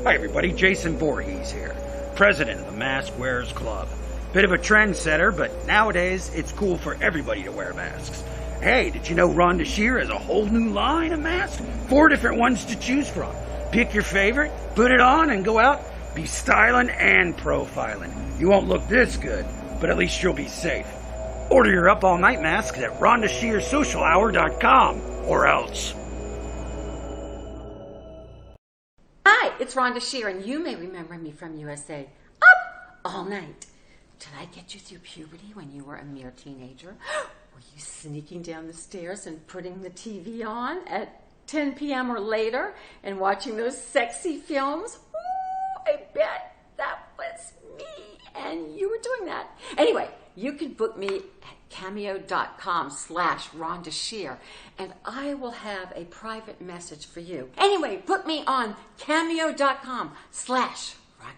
Hi everybody, Jason Voorhees here, president of the Mask Wearers Club. Bit of a trendsetter, but nowadays it's cool for everybody to wear masks. Hey, did you know Rhonda Shear has a whole new line of masks? 4 different ones to choose from. Pick your favorite, put it on, and go out, be styling and profiling. You won't look this good, but at least you'll be safe. Order your Up All Night masks at RhondaShearSocialHour.com or else. Hi, it's Rhonda Shear, and you may remember me from USA Up All Night. Did I get you through puberty when you were a mere teenager? Were you sneaking down the stairs and putting the TV on at 10 p.m. or later and watching those sexy films? Ooh, I bet that was me, and you were doing that. Anyway, you can book me at cameo.com/Rhonda Shear, and I will have a private message for you. Anyway, book me on cameo.com/Rhonda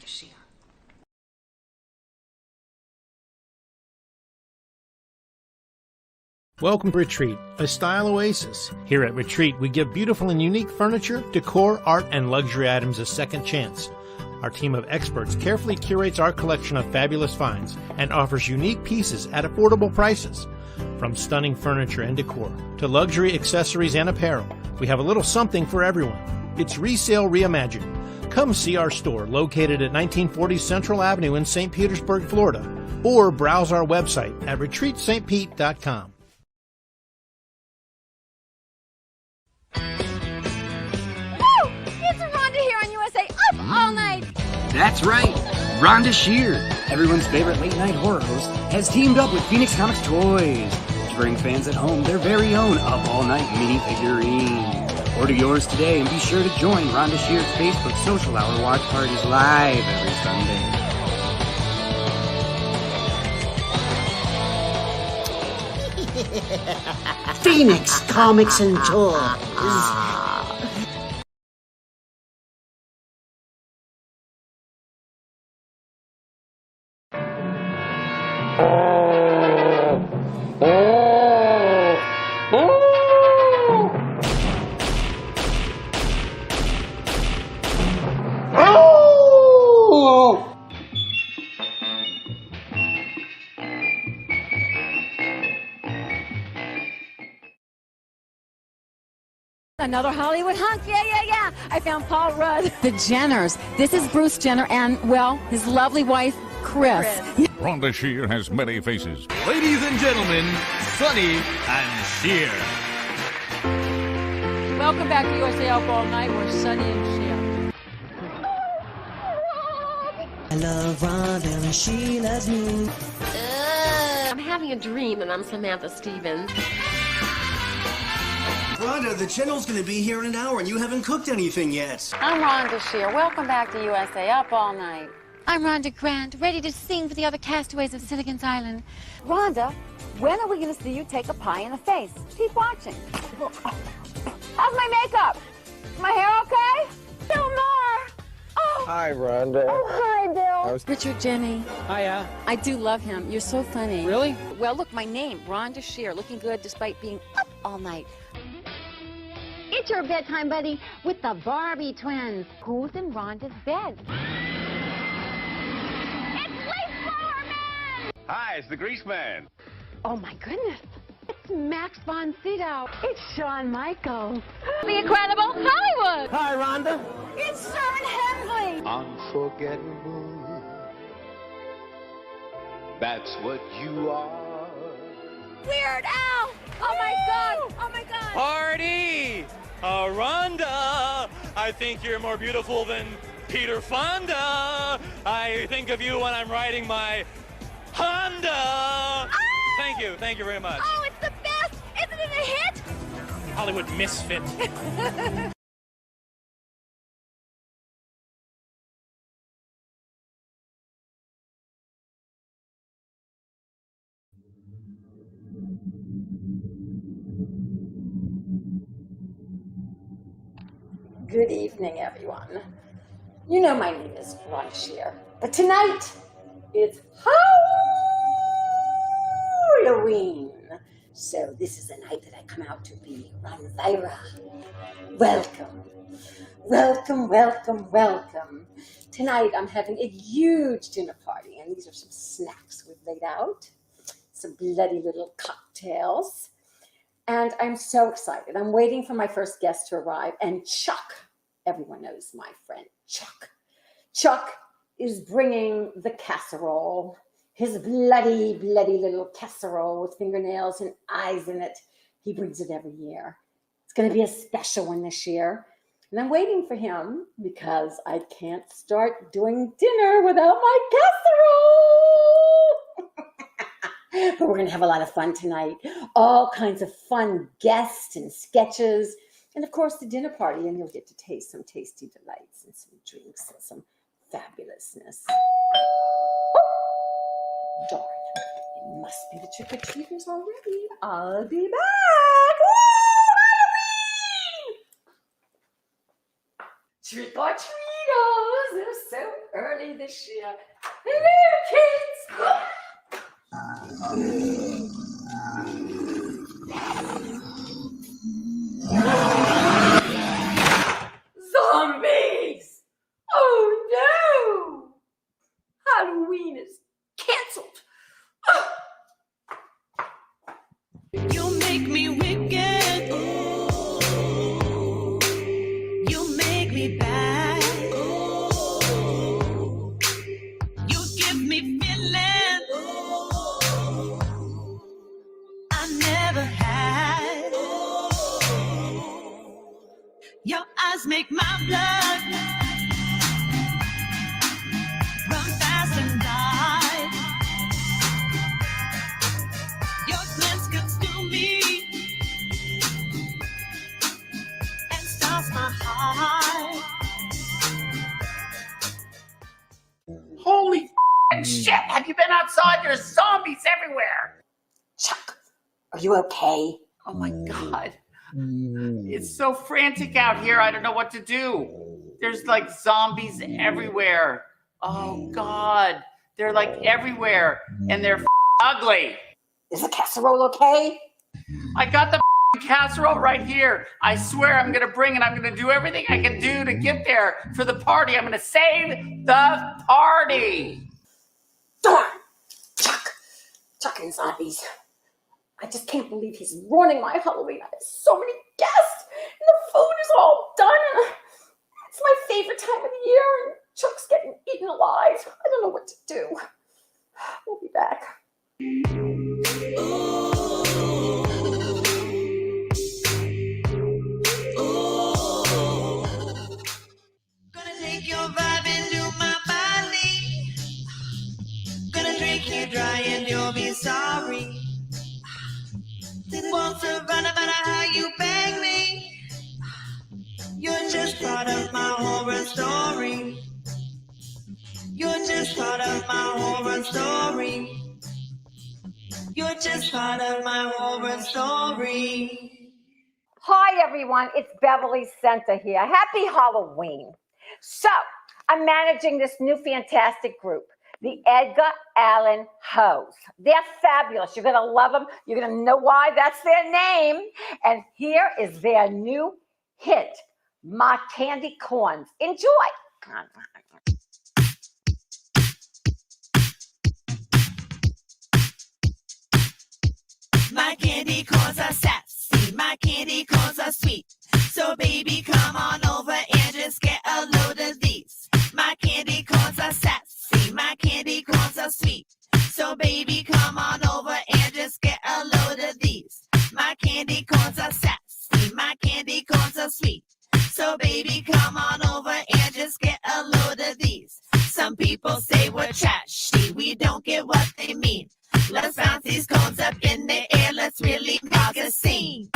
Shear. Welcome to Retreat, a style oasis. Here at Retreat, we give beautiful and unique furniture, decor, art, and luxury items a second chance. Our team of experts carefully curates our collection of fabulous finds and offers unique pieces at affordable prices. From stunning furniture and decor to luxury accessories and apparel, we have a little something for everyone. It's resale reimagined. Come see our store located at 1940 Central Avenue in St. Petersburg, Florida, or browse our website at retreatstpete.com. All night. That's right, Rhonda Shear, everyone's favorite late-night horror host, has teamed up with Phoenix Comics Toys to bring fans at home their very own Up All Night mini figurine. Order yours today and be sure to join Rhonda Shear's Facebook Social Hour watch parties live every Sunday. Phoenix Comics and Toys. Another Hollywood hunk, yeah. I found Paul Rudd. The Jenners. This is Bruce Jenner and, well, his lovely wife, Chris. Rhonda Shear has many faces. Ladies and gentlemen, Sonny and Shear. Welcome back to USA Up All Night. We're Sonny and Shear. I love Rhonda and she loves me. I'm having a dream and I'm Samantha Stevens. Rhonda, the general's going to be here in an hour and you haven't cooked anything yet. I'm Rhonda Shear. Welcome back to USA Up All Night. I'm Rhonda Grant, ready to sing for the other castaways of Gilligan's Island. Rhonda, when are we going to see you take a pie in the face? Keep watching. How's my makeup? Is my hair okay? Bill Maher! Oh. Hi, Rhonda. Oh, hi, Bill. Richard Jenny. Hiya. I do love him. You're so funny. Really? Well, look, my name, Rhonda Shear, looking good despite being up all night. It's your bedtime buddy with the Barbie twins. Who's in Rhonda's bed? It's Leaf Blower Man! Hi, it's the Grease Man. Oh, my goodness. It's Max von Sydow. It's Shawn Michaels. The Incredible Hollywood. Hi, Rhonda. It's Sharon Hensley. Unforgettable. That's what you are. Weird Al. Oh, my God. Oh, my God. Party! Rhonda, I think you're more beautiful than Peter Fonda. I think of you when I'm riding my Honda. Oh! Thank you very much. Oh, it's the best. Isn't it a hit? Hollywood misfit. Good evening, everyone. You know my name is Rhonda Shear, but tonight is Halloween So this is the night that I come out to be Ronvira. Welcome. Welcome, welcome, welcome. Tonight I'm having a huge dinner party, and these are some snacks we've laid out. Some bloody little cocktails. And I'm so excited. I'm waiting for my first guest to arrive. And Chuck, everyone knows my friend Chuck. Chuck is bringing the casserole. His bloody, bloody little casserole with fingernails and eyes in it. He brings it every year. It's going to be a special one this year. And I'm waiting for him because I can't start doing dinner without my casserole. But we're going to have a lot of fun tonight. All kinds of fun guests and sketches. And of course, the dinner party. And you'll get to taste some tasty delights and some drinks and some fabulousness. Darn, it must be the trick-or-treaters already. I'll be back. Woo! Trick-or-treaters, they're so early this year. Hello, kids. Zombies! Oh no! Halloween is canceled. You make me wicked. Ooh. You make me bad. Ooh. You give me feeling. Ooh. I never had. Ooh. Your eyes make my blood run fast and die. Your glance consumes me and starts my heart. Holy shit! Have you been outside? There's zombies everywhere. Chuck, are you okay? Oh my God. It's so frantic out here. I don't know what to do. There's like zombies everywhere. Oh God. They're like everywhere. And they're ugly. Is the casserole okay? I got the casserole right here. I swear I'm going to bring it. I'm going to do everything I can do to get there for the party. I'm going to save the party. Darn! Chuck and zombies. I just can't believe he's ruining my Halloween. I have so many guests, and the food is all done. It's my favorite time of the year, and Chuck's getting eaten alive. I don't know what to do. We'll be back. Gonna take your vibe into my body. Gonna drink you dry and you'll be sorry. Won't survive no matter how you beg me. You're just part of my horror story. You're just part of my horror story. You're just part of my horror story. Hi, everyone. It's Beverly Center here. Happy Halloween. So, I'm managing this new fantastic group, the Edgar Allen Hos. They're fabulous. You're going to love them. You're going to know why that's their name. And here is their new hit, My Candy Corns. Enjoy. My candy corns are sassy. My candy corns are sweet. So baby, come on over and just get a load of these. My candy corns are sassy. My candy corns are sweet. So baby, come on over and just get a load of these. My candy corns are sassy. My candy corns are sweet. So baby, come on over and just get a load of these. Some people say we're trashy. We don't get what they mean. Let's bounce these cones up in the air. Let's really make a scene.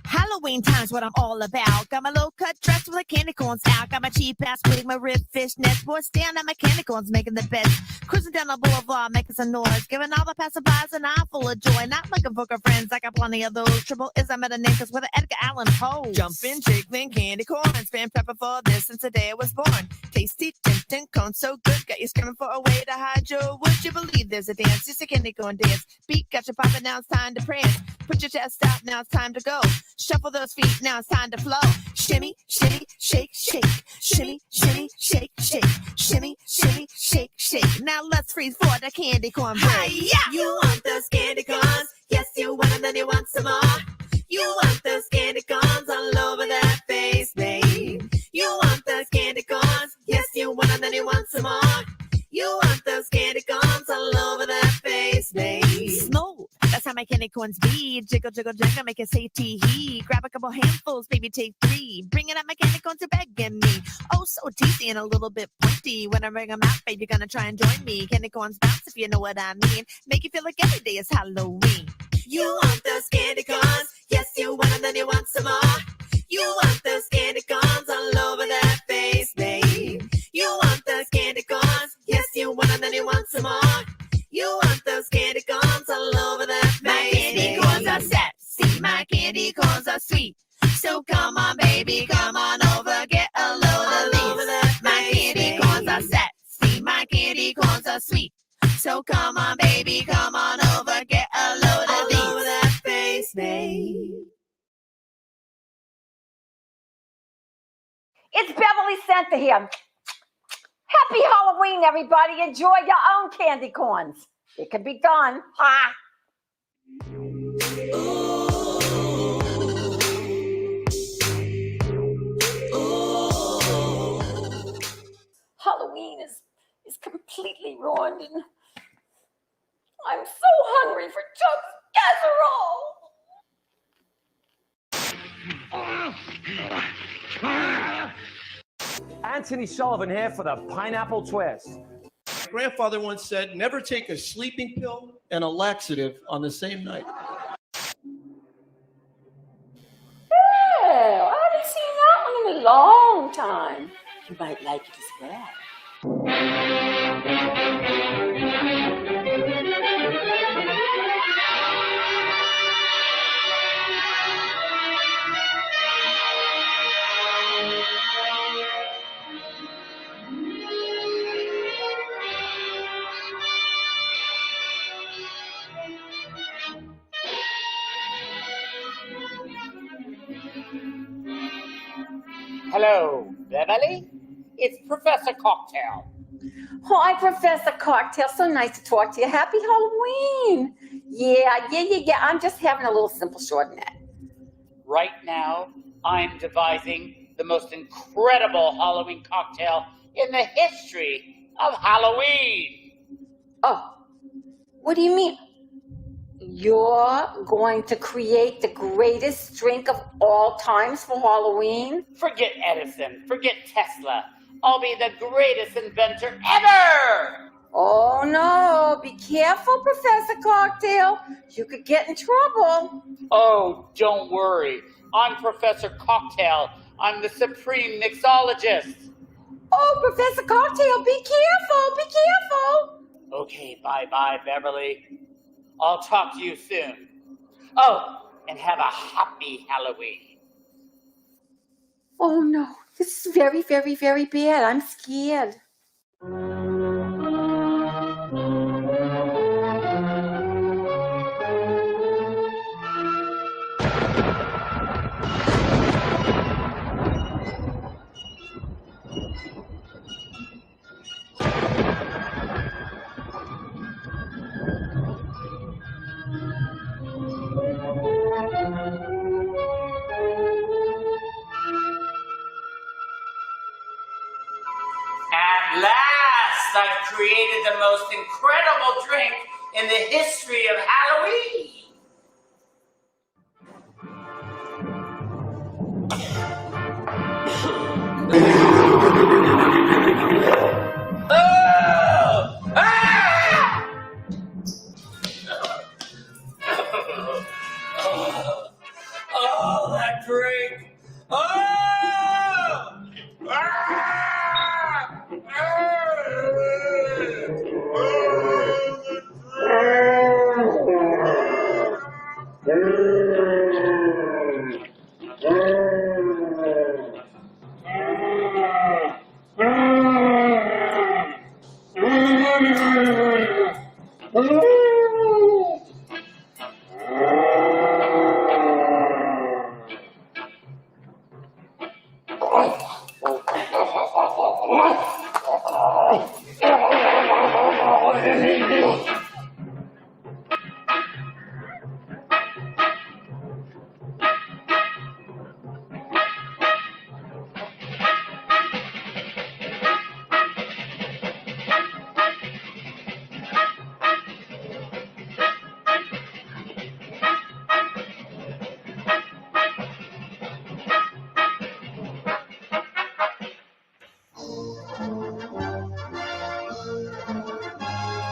Halloween Halloween time's what I'm all about. Got my low-cut dress with the candy corns out. Got my cheap ass wig, my rib fish nets. Boy, stand at my candy corns, making the best. Cruising down the boulevard, making some noise. Giving all the passerbys an eye full of joy. Not looking for girlfriends, I got plenty of those. Trouble is I'm at a name cause with an Edgar Allen Hos. Jumping, jiggling, candy corns. Been prepping for this since the day I was born. Tasty, tempting, corn so good. Got you screaming for a way to hide your. Would you believe there's a dance? It's a candy corn dance. Beat got you popping, now it's time to prance. Put your chest out, now it's time to go. Shuffle those feet, now it's time to flow. Shimmy, shimmy, shake, shake. Shimmy, shimmy, shake, shake. Shimmy, shimmy, shake, shake. Now let's freeze for the candy corn break. Hi-ya! You want those candy corns? Yes, you want them, then you want some more. You want those candy corns all over that face, babe. You want those candy corns? Yes, you want them, then you want some more. You want those candy corns all over that face, babe. Smooth, that's how my candy corns be. Jiggle, jiggle, jiggle, make it say tee-hee. Grab a couple handfuls, baby, take 3. Bring it up, my candy corns are begging me. Oh, so teasy and a little bit pointy. When I bring them out, babe, you're gonna try and join me. Candy corns bounce, if you know what I mean. Make you feel like every day is Halloween. You want those candy corns? Yes, you want them, then you want some more. You want those candy corns all over that face, babe. You want those candy corns? Yes, you want them, then you want some more. You want those candy corns all over that face. My candy corns are set. See, my candy corns are sweet. So come on, baby, come on over, get a load of these. My candy corns are set. See, my candy corns are sweet. So come on, baby, come on over, get a load of these. All over that face, babe. It's Beverly Center here. Happy Halloween, everybody. Enjoy your own candy corns. It can be done. Ha! Halloween is completely ruined, and I'm so hungry for Chuck's casserole. Anthony Sullivan here for the Pineapple Twist. My grandfather once said, never take a sleeping pill and a laxative on the same night. Oh, I haven't seen that one in a long time. You might like it as well. Hello, Beverly. It's Professor Cocktail. Hi, Professor Cocktail. So nice to talk to you. Happy Halloween. Yeah. I'm just having a little simple Chardonnay. Right now, I'm devising the most incredible Halloween cocktail in the history of Halloween. Oh, what do you mean? You're going to create the greatest drink of all times for Halloween? Forget Edison. Forget Tesla. I'll be the greatest inventor ever! Oh, no. Be careful, Professor Cocktail. You could get in trouble. Oh, don't worry. I'm Professor Cocktail. I'm the supreme mixologist. Oh, Professor Cocktail, be careful. Be careful. Okay, bye-bye, Beverly. I'll talk to you soon. Oh, and have a happy Halloween. Oh, no. This is very, very, very bad. I'm scared. At last, I've created the most incredible drink in the history of Halloween. Oh! Ah! Oh, that great Good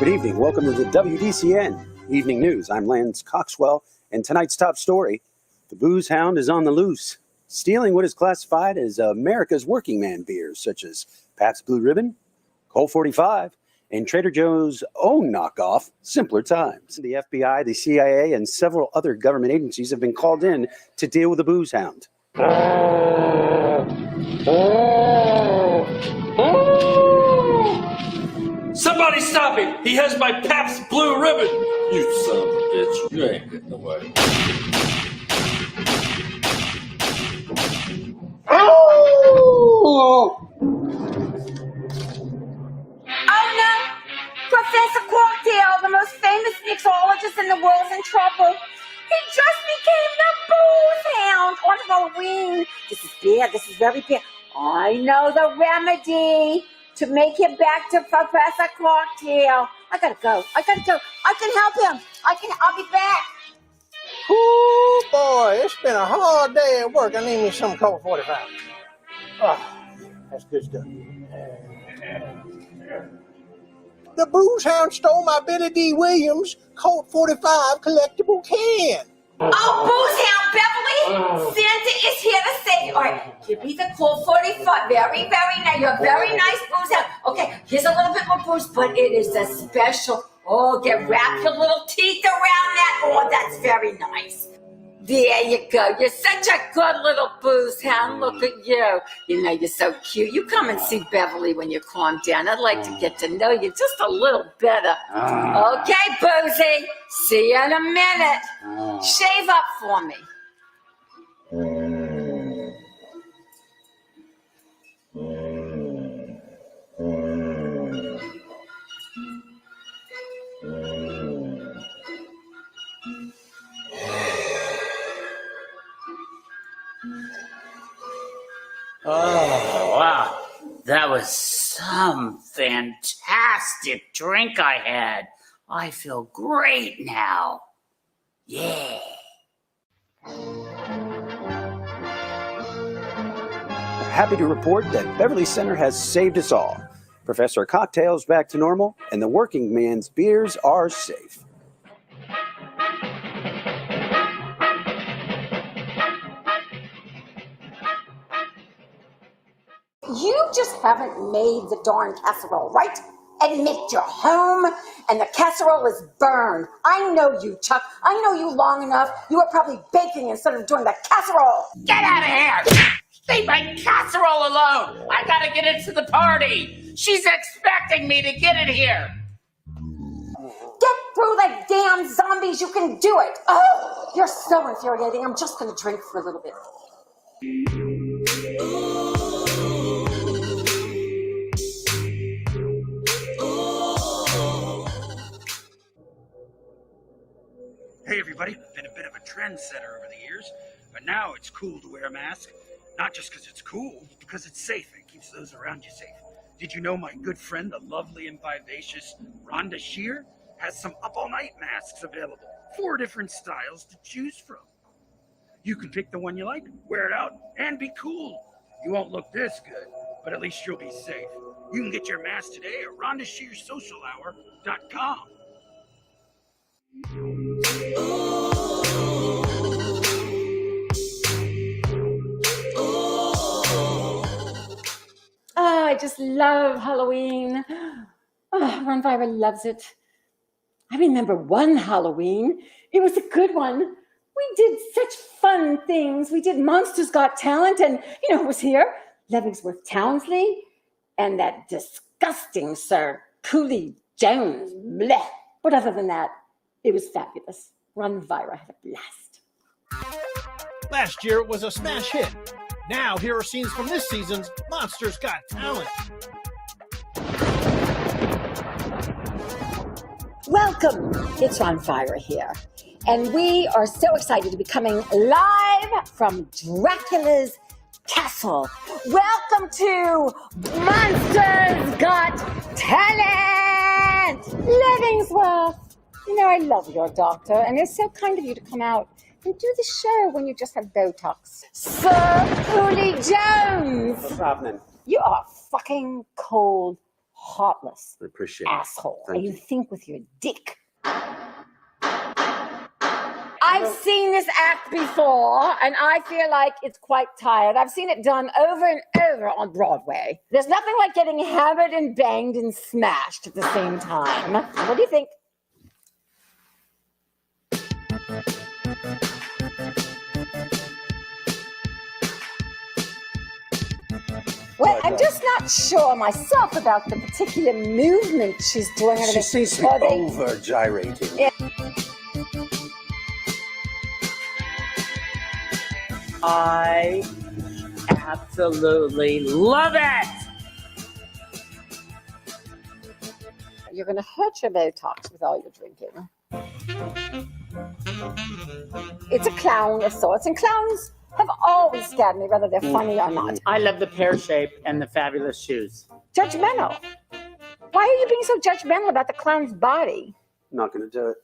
evening. Welcome to the WDCN Evening News. I'm Lance Coxwell, and tonight's top story, the Boozehound is on the loose, stealing what is classified as America's working man beers, such as Pabst Blue Ribbon, Colt 45, and Trader Joe's own knockoff, Simpler Times. The FBI, the CIA, and several other government agencies have been called in to deal with the Boozehound. Somebody stop him! He has my Pabst Blue Ribbon! You son of a bitch, you ain't getting away. Oh no! Professor Cocktail, the most famous mixologist in the world, is in trouble. He just became the Boozehound on Halloween. This is bad. This is very bad. I know the remedy to make him back to Professor Cocktail. I gotta go. I can help him. I'll be back. Ooh, boy, it's been a hard day at work. I need me some Colt 45. Oh, that's good stuff. The Boozehound stole my Billy D. Williams Colt 45 collectible can. Oh, Boozehound, Beverly! Santa is here to save you. All right, give me the Colt 45. Very, very nice. You're a very nice Boozehound. Okay, here's a little bit more booze, but it is a special. Oh, wrap your little teeth around that. Oh, that's very nice. There you go. You're such a good little Boozehound. Look at you. You know, you're so cute. You come and see Beverly when you calm down. I'd like to get to know you just a little better. Okay, Boozy. See you in a minute. Shave up for me. Oh, wow. That was some fantastic drink I had. I feel great now. Yeah. Happy to report that Beverly Center has saved us all. Professor Cocktail's back to normal, and the working man's beers are safe. You just haven't made the darn casserole, right? Admit you're home and the casserole is burned. I know you, Chuck. I know you long enough. You were probably baking instead of doing the casserole. Get out of here! Leave my casserole alone! I gotta get into the party! She's expecting me to get in here! Get through the damn zombies. You can do it. Oh, you're so infuriating. I'm just going to drink for a little bit. Hey everybody, been a bit of a trendsetter over the years, but now it's cool to wear a mask. Not just because it's cool, but because it's safe and keeps those around you safe. Did you know my good friend, the lovely and vivacious Rhonda Shear, has some up-all-night masks available. 4 different styles to choose from. You can pick the one you like, wear it out, and be cool. You won't look this good, but at least you'll be safe. You can get your mask today at RhondaShearSocialHour.com. Oh, I just love Halloween. Oh, Ron Vira loves it. I remember one Halloween. It was a good one. We did such fun things. We did Monsters Got Talent, and you know who was here? Leavenworth Townsley and that disgusting Sir Cooley Jones. Blech. But other than that, it was fabulous. Run Vira had a blast. Last year it was a smash hit. Now here are scenes from this season's Monsters Got Talent. Welcome. It's Ron Vira here. And we are so excited to be coming live from Dracula's castle. Welcome to Monsters Got Talent! Levingsworth. You know, I love your doctor, and it's so kind of you to come out and do the show when you just have Botox. Sir Cooley Jones! What's happening? You are fucking cold, heartless I appreciate asshole. Thank And you you. think with your dick. I've seen this act before, and I feel like it's quite tired. I've seen it done over and over on Broadway. There's nothing like getting hammered and banged and smashed at the same time. What do you think? Well, I'm just not sure myself about the particular movement she's doing. She seems to be over-gyrating. Yeah. I absolutely love it. You're going to hurt your Botox with all your drinking. It's a clown of sorts, and clowns have always scared me, whether they're funny or not. I love the pear shape and the fabulous shoes. Judgmental. Why are you being so judgmental about the clown's body? I'm not going to do it.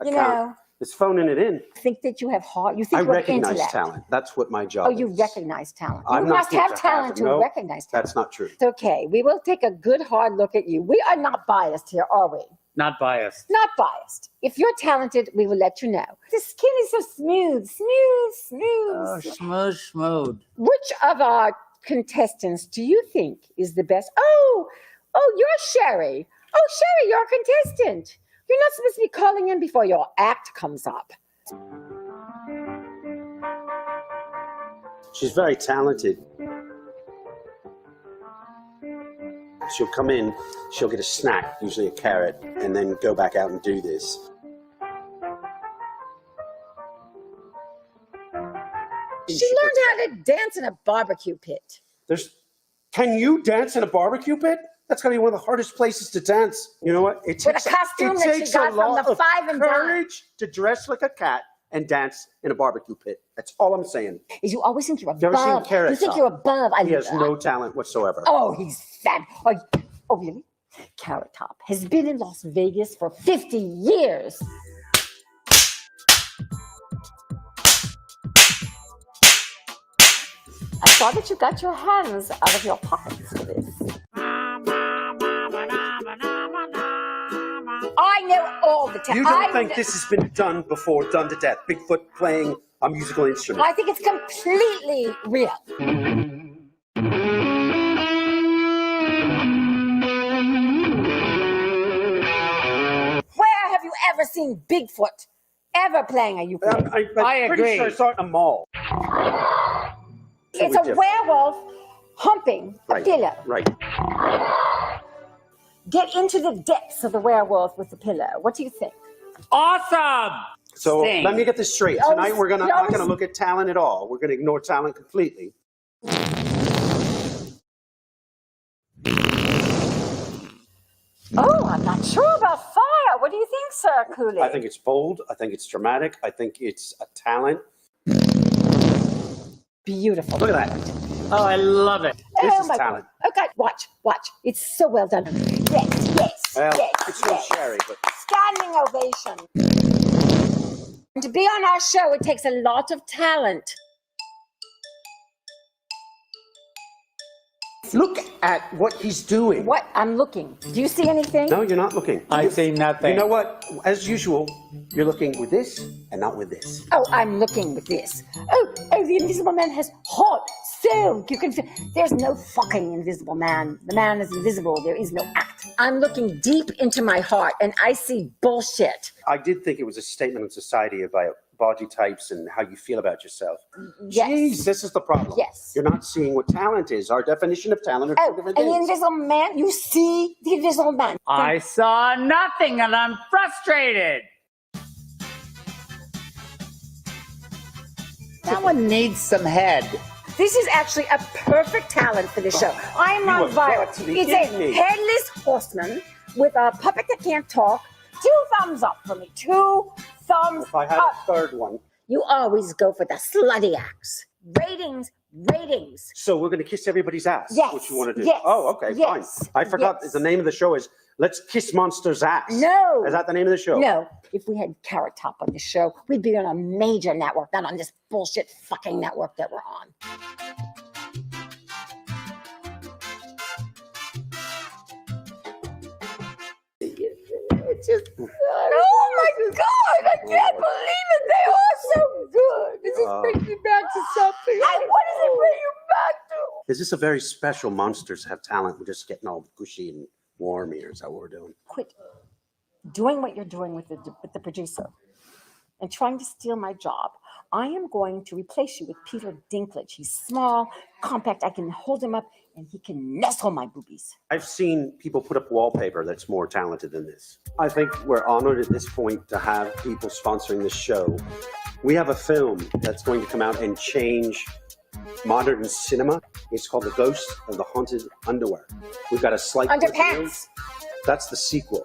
You know, It's phoning it in. think that you have heart. You think I you have recognize intellect. talent. That's what my job Oh, is. you recognize talent. I'm You not must fit have to talent it. to No, recognize talent. That's not true. It's okay. We will take a good hard look at you. We are not biased here, are we? Not biased. Not biased. If you're talented, we will let you know. The skin is so smooth, smooth. Oh, smooth. Which of our contestants do you think is the best? Oh, you're Sherry. Oh, Sherry, you're a contestant. You're not supposed to be calling in before your act comes up. She's very talented. She'll come in, she'll get a snack, usually a carrot, and then go back out and do this. She learned how to dance in a barbecue pit. Can you dance in a barbecue pit? That's going to be one of the hardest places to dance. You know what? It With takes a costume it that she takes got a lot from the of Five and Dime. courage to dress like a cat and dance in a barbecue pit. That's all I'm saying. Is you always think you're You ever seen above. Carrot You think Top? you're above. He has no talent whatsoever. Oh, he's fat. Oh, really? Carrot Top has been in Las Vegas for 50 years. I saw that you got your hands out of your pockets for this. I know all the time. You don't think this has been done before, done to death? Bigfoot playing a musical instrument. I think it's completely real. Where have you ever seen Bigfoot ever playing a ukulele? I'm pretty sure I saw it in a mall. It's a werewolf humping a pillow. Right. Get into the depths of the werewolf with the pillow. What do you think? Awesome! So Sing. let me get this straight. You always- Tonight we're you not always- gonna look at talent at all. We're gonna ignore talent completely. Oh, I'm not sure about fire. What do you think, Sir Cooley? I think it's bold. I think it's dramatic. I think it's a talent. Beautiful. Look at that. Oh, I love it. This Oh is my talent. God. Okay, watch. It's so well done. Yes. Well, yes. it's no Sherry, but Standing ovation. To be on our show, it takes a lot of talent. look at what he's doing. What? I'm looking. Do you see anything? No, you're not looking. I see nothing. You know what? As usual, you're looking with this and not with this. Oh, I'm looking with this. Oh, the Invisible Man has heart, soul. You can feel. There's no fucking Invisible Man. The man is invisible. There is no act. I'm looking deep into my heart, and I see bullshit. I did think it was a statement on society about body types and how you feel about yourself. Yes. Jeez, this is the problem. Yes. You're not seeing what talent is. Our definition of talent are two different and the things. Invisible Man, you see the Invisible Man. I saw nothing and I'm frustrated. Someone needs some head. This is actually a perfect talent for the show. I'm You have non-violent. got to be It's kidding a me. headless horseman with a puppet that can't talk. 2 thumbs up for me. 2 thumbs If I had up. a third one. You always go for the slutty acts. Ratings. So we're going to kiss everybody's ass. Yes, What you want to do? yes, Oh, okay, yes, fine. I forgot yes. the name of the show is Let's Kiss Monsters' Ass. No. Is that the name of the show? No. If we had Carrot Top on the show, we'd be on a major network, not on this bullshit fucking network that we're on. It's just, oh my God, I can't believe it. They are so good. It just brings me back to something. What does it bring you back to? Is this a very special Monsters Have Talent? We're just getting all gushy and warm here. Is that what we're doing? Quit doing what you're doing with the producer and trying to steal my job. I am going to replace you with Peter Dinklage. He's small, compact. I can hold him up and he can nestle my boobies. I've seen people put up wallpaper that's more talented than this. I think we're honored at this point to have people sponsoring this show. We have a film that's going to come out and change modern cinema. It's called The Ghost of the Haunted Underwear. We've got a slight... Underpants. That's the sequel.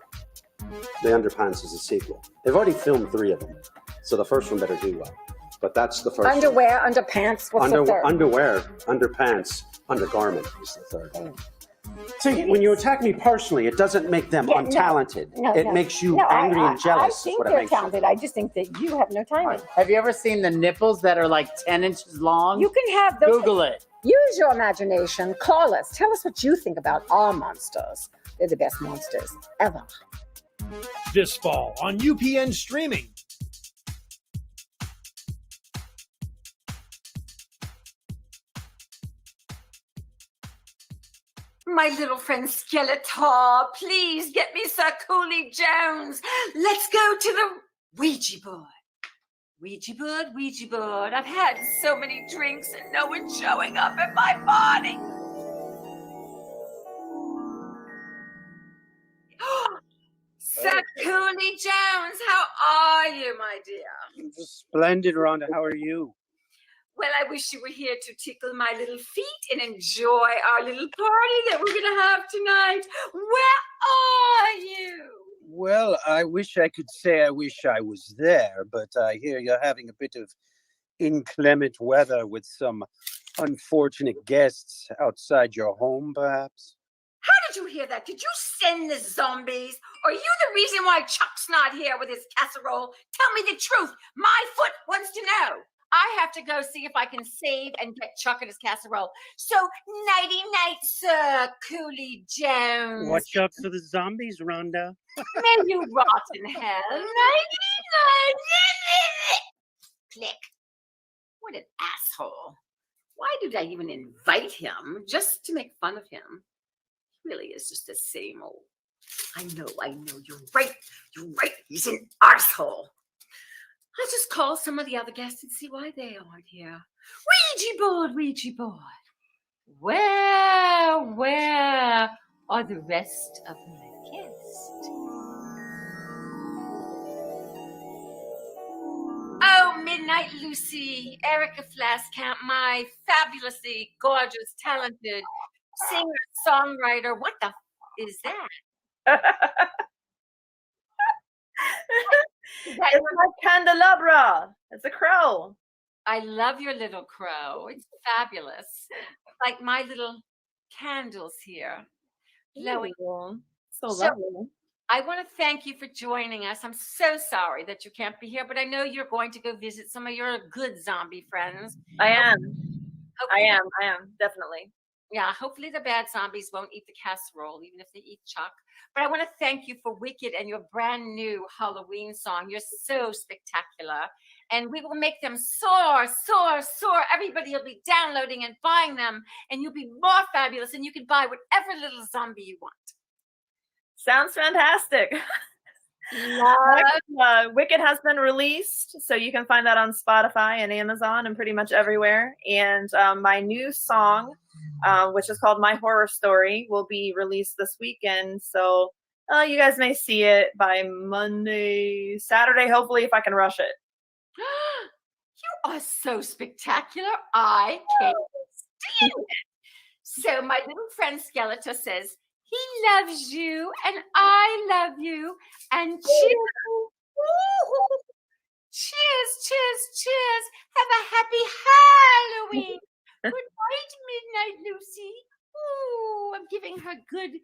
The Underpants is the sequel. They've already filmed 3 of them, so the first one better do well. But that's the first Underwear, underpants, what's the third? Underwear, underpants, undergarment is the third. See, when you attack me personally, it doesn't make them untalented. It makes you angry and jealous. I think what it they're makes you. talented. I just think that you have no timing. Have you ever seen the nipples that are like 10 inches long? You can have those. Google it. Use your imagination. Call us. Tell us what you think about our monsters. They're the best monsters ever. This fall on UPN Streaming. My little friend Skeletor, please get me Sir Cooley Jones. Let's go to the Ouija board. Ouija board, Ouija board. I've had so many drinks and no one's showing up at my party. Sir Cooley Jones, how are you, my dear? Splendid, Rhonda. How are you? Well, I wish you were here to tickle my little feet and enjoy our little party that we're going to have tonight. Where are you? Well, I wish I could say I wish I was there, but I hear you're having a bit of inclement weather with some unfortunate guests outside your home, perhaps? How did you hear that? Did you send the zombies? Are you the reason why Chuck's not here with his casserole? Tell me the truth. My foot wants to know. I have to go see if I can save and get Chuck and his casserole. So, nighty-night, Sir Cooley Jones. Watch out for the zombies, Rhonda. May you rot in hell. Nighty-night. Click. What an asshole. Why did I even invite him? Just to make fun of him. He really is just the same old. I know. You're right. He's an arsehole. I'll just call some of the other guests and see why they aren't here. Ouija board. Where are the rest of my guests? Oh, Midnight Lucy, Erica Flaskamp, my fabulously gorgeous, talented singer, songwriter. What the is that? It's like candelabra. It's a crow. I love your little crow. It's fabulous. Like my little candles here. Glowing. So lovely. I want to thank you for joining us. I'm so sorry that you can't be here, but I know you're going to go visit some of your good zombie friends. I am, definitely. Yeah, hopefully the bad zombies won't eat the casserole, even if they eat Chuck. But I want to thank you for Wicked and your brand new Halloween song. You're so spectacular. And we will make them soar. Everybody will be downloading and buying them. And you'll be more fabulous. And you can buy whatever little zombie you want. Sounds fantastic. Wicked has been released, so you can find that on Spotify and Amazon and pretty much everywhere. And my new song, which is called My Horror Story, will be released this weekend. So you guys may see it by Monday, Saturday, hopefully, if I can rush it. You are so spectacular. I can't stand it. So my little friend Skeletor says, he loves you and I love you. And cheers. Cheers, cheers, cheers. Have a happy Halloween. Good night, Midnight Lucy. Ooh, I'm giving her good,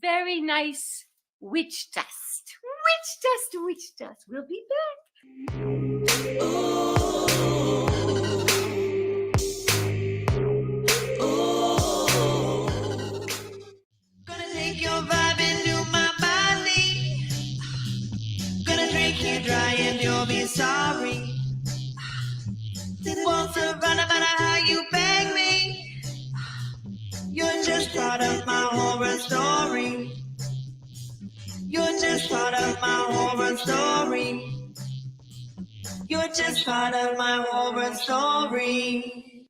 very nice witch dust. Witch dust, witch dust. We'll be back. Gonna take your vibe into my body. Gonna drink you dry and you'll be sorry. Won't survive no matter how you beg me. You're just part of my horror story. You're just part of my horror story. You're just part of my horror story.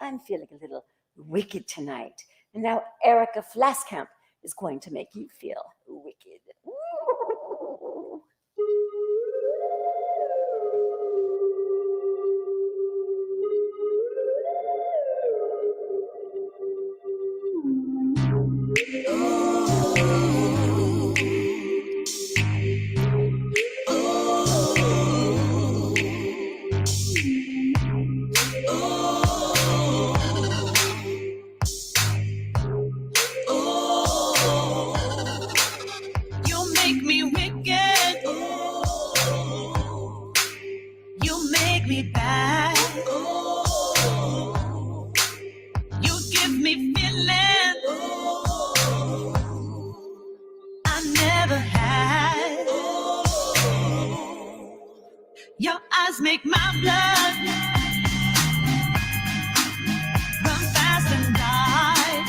I'm feeling a little wicked tonight. And now Erica Flaskamp is going to make you feel wicked. Ooh. You make me wicked. You make me bad. You give me feeling I never had. Your eyes make my blood run fast and die.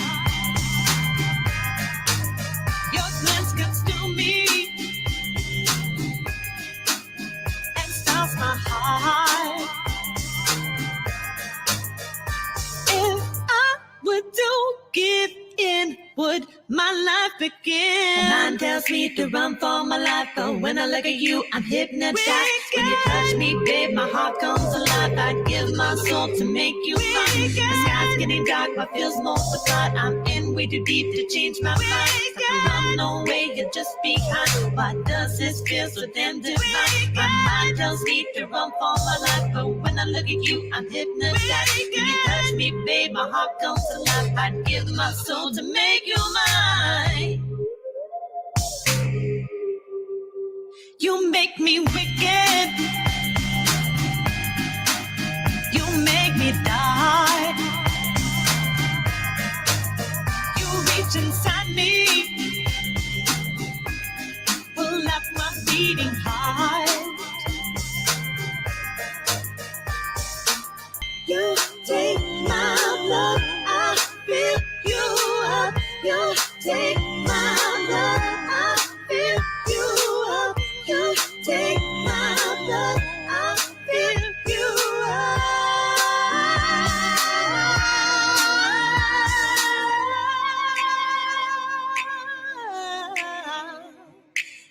Your glance gets to me and stops my heart. If I would don't give in, would my life begin? My mind tells me to run for my life, but when I look at you, I'm hypnotized. When you touch me, babe, my heart comes alive. I'd give my soul to make you mine. The sky's getting dark, but feels multiplied. I'm in way too deep to change my mind. I can run away, you're just behind. Why does this feel so damn divine? My mind tells me to run for my life, but when I look at you, I'm hypnotized. When you touch me, babe, my heart comes alive. I'd give my soul to make you mine. You make me wicked. You make me die. You reach inside me, pull up my beating heart. You take my blood, I fill you up. You take my blood, I fill you up. You take my blood, I fill you up.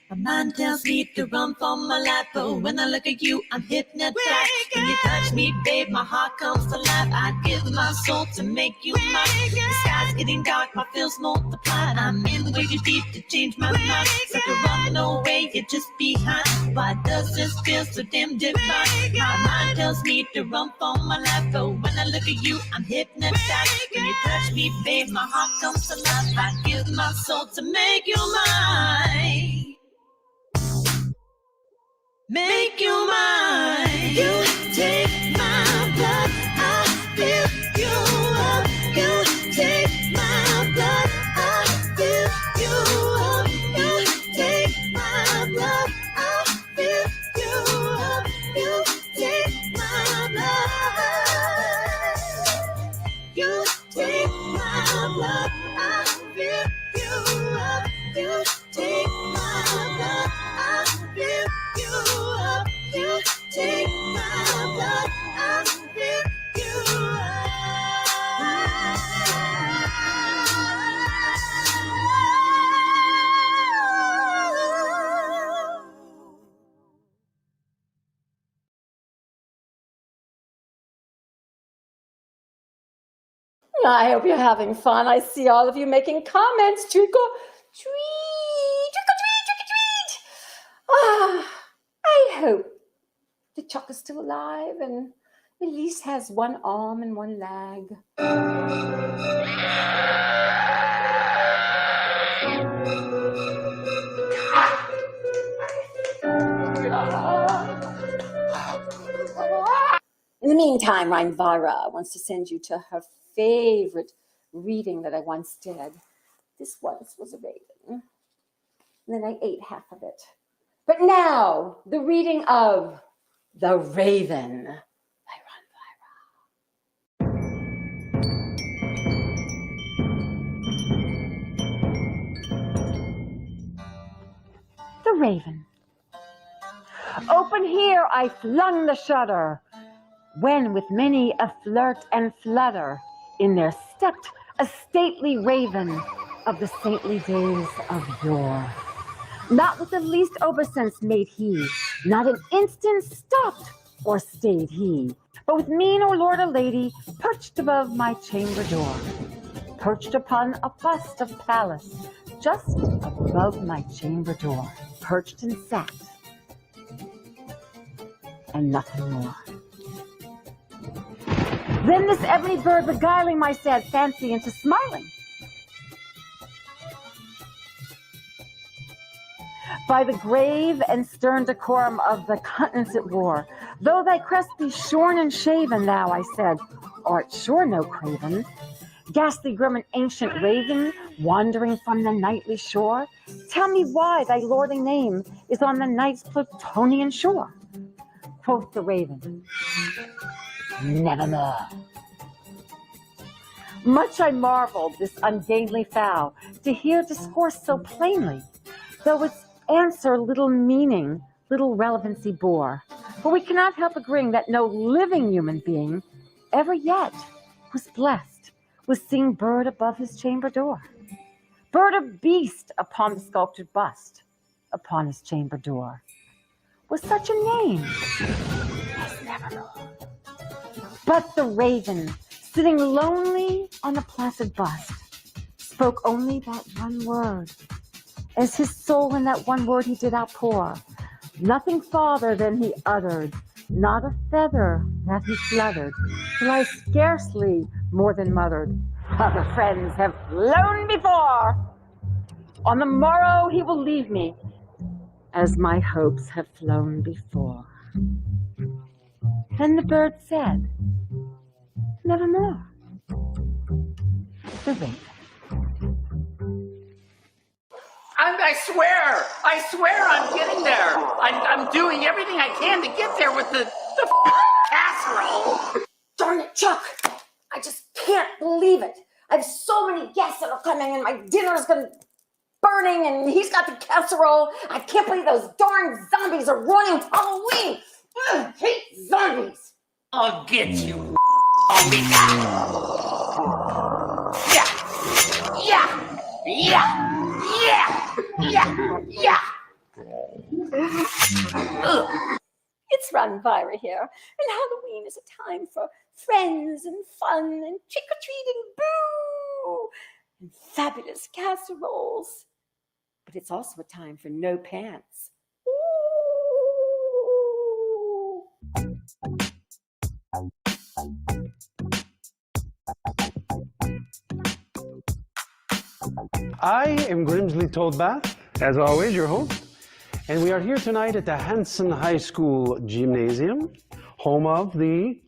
My mind tells me to run for my life, but when I look at you, I'm hypnotized. When you touch me, babe, my heart comes to life. I give my soul to make you mine. The sky's getting dark, my feels multiplied. I'm in way too deep to change my mind. So to run away, you're just behind. Why does this feel so damn divine? My mind tells me to run for my life, but when I look at you, I'm hypnotized. When you touch me, babe, my heart comes to life. I give my soul to make you mine. Make you mine. You take my blood, I fill you up. You take my blood, I fill you up. You take my blood, I fill you up. You take my blood. You take my blood, I fill you up. You take my blood, I fill you up. You take my blood, I fill you up. I hope you're having fun. I see all of you making comments. Trick or treat, trick or treat, trick or treat. Ah, I hope the Chuck is still alive and Elise has one arm and one leg. In the meantime, Rhonda wants to send you to her favorite reading that I once did. This once was a raven. And then I ate half of it. But now, the reading of The Raven by Rhonda. The Raven. Open here I flung the shutter, when with many a flirt and flutter in there stepped a stately raven of the saintly days of yore. Not with the least obeisance made he, not an instant stopped or stayed he, but with mien or lord or lady perched above my chamber door, perched upon a bust of Pallas, just above my chamber door, perched and sat, and nothing more. Then this ebony bird beguiling my sad fancy into smiling. By the grave and stern decorum of the countenance it wore, though thy crest be shorn and shaven, thou, I said, art sure no craven. Ghastly grim and ancient raven, wandering from the nightly shore, tell me why thy lordly name is on the night's Plutonian shore. Quoth the raven, nevermore. Much I marveled this ungainly fowl to hear discourse so plainly, though its answer little meaning, little relevancy bore. For we cannot help agreeing that no living human being ever yet was blessed with seeing bird above his chamber door, bird or beast upon the sculptured bust upon his chamber door, with such a name as nevermore. But the raven, sitting lonely on the placid bust, spoke only that one word, as his soul in that one word he did outpour. Nothing farther than he uttered, not a feather that he fluttered, till I scarcely more than muttered, other friends have flown before. On the morrow he will leave me, as my hopes have flown before. Then the bird said, nevermore. The raven. I swear I'm getting there. I'm doing everything I can to get there with the casserole. Darn it, Chuck! I just can't believe it. I have so many guests that are coming and my dinner's been burning and he's got the casserole. I can't believe those darn zombies are ruining Halloween. Ugh, hate zombies. I'll get you. I'll be back. Yeah. It's Rhonda here, and Halloween is a time for friends and fun and trick-or-treating, boo, and fabulous casseroles. But it's also a time for no pants. I am Grimsley Toadbath, as always, your host, and we are here tonight at the Hanson High School Gymnasium, home of the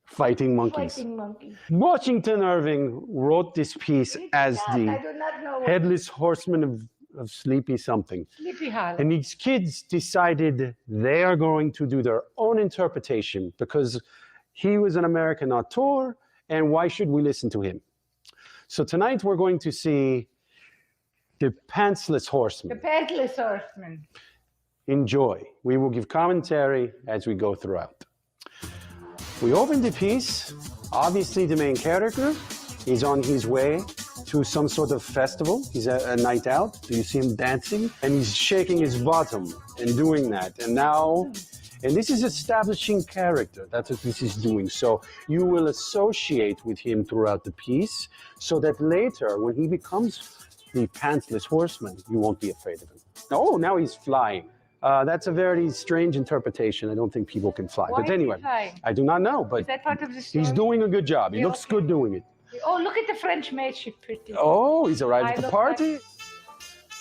Fighting Monkeys. Washington Irving wrote this piece as the headless horseman of Sleepy something. Sleepy Hollow. And these kids decided they are going to do their own interpretation because he was an American auteur And why should we listen to him? So tonight we're going to see the Pantsless The Horseman. Pantsless Horseman. Enjoy. We will give commentary as we go throughout. We open the piece. Obviously, the main character is on his way to some sort of festival. He's a night out. You see him dancing, and he's shaking his bottom and doing that. And now, and this is establishing character. That's what this is doing. So you will associate with him throughout the piece, so that later, when he becomes the Pantsless Horseman, you won't be afraid of him. Oh, now he's flying. That's a very strange interpretation. I don't think people can fly. Why but anyway, is he flying? I do not know. But Is that part of the story? he's doing a good job. He Yeah, looks okay. good doing it. Oh, look at the French maid. She's pretty. Oh, he's arrived at the look party.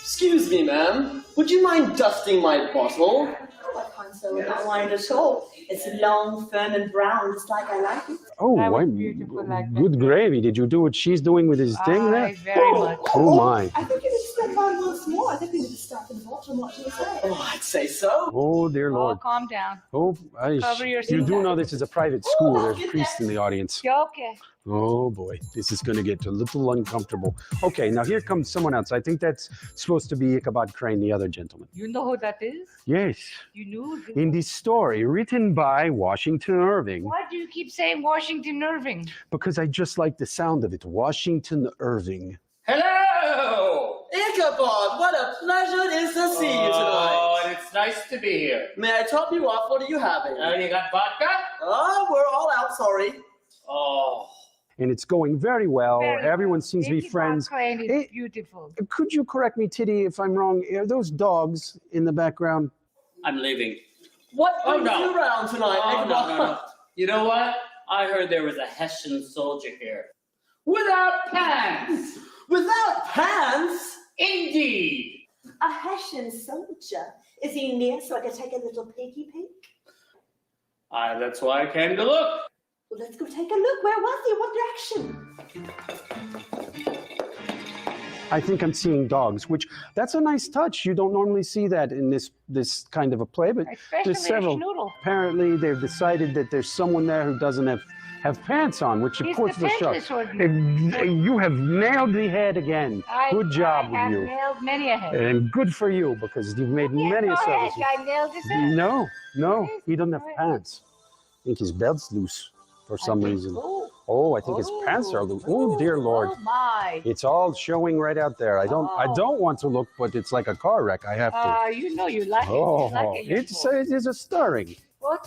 Excuse me, ma'am. Would you mind dusting my bottle? Oh, I can't say I don't mind at all. It's long, firm, and brown, just like I like it. Oh, That was I'm beautiful, like good gravy. Did you do what she's doing with his thing there? Very much. Oh my. I think you need to step by once more. I think we need to start in the bottom. What do you say? Oh, I'd say so. Oh dear Oh, Lord. calm down. Oh, Cover your you do seat. know this is a private school. There's priests in the audience. You okay? Oh boy, this is going to get a little uncomfortable. Okay, now here comes someone else. I think that's supposed to be Ichabod Crane, the other gentleman. You know who that is? Yes. You knew? In this story, written by Washington Irving, Why do you keep saying Washington Irving? because I just like the sound of it. Washington Irving. Hello! Ichabod, what a pleasure it is to see you tonight. Oh, and it's nice to be here. May I top you off? What are you having? You got vodka? Oh, we're all out, sorry. Oh. And it's going very well. Very Everyone seems to be Ichabod friends. Crane is Hey, beautiful. could you correct me, Titty, if I'm wrong? Are those dogs in the background? I'm leaving. What Oh, brings no. you around tonight, Oh, Ichabod? no. You know what? I heard there was a Hessian soldier here. Without pants! Without pants? Indeed! A Hessian soldier. Is he near so I can take a little peeky peek? That's why I came to look. Well, let's go take a look. Where was he? What direction? I think I'm seeing dogs, which that's a nice touch. You don't normally see that in this kind of a play, but Especially there's several. a schnoodle. Apparently, they've decided that there's someone there who doesn't have pants on, which of He's course the is a shock. Pantsless Horseman. You have nailed the head again. Good job I with have you. nailed many a head. And good for you, because you've made many Go ahead, services. I nailed his head. No, he doesn't have pants. I think his belt's loose for some reason. Oh, I think his pants are loose. Oh, dear Lord. Oh my. It's all showing right out there. I don't want to look, but it's like a car wreck. I have to. You know you like it. You Oh, like it. it's a stirring. What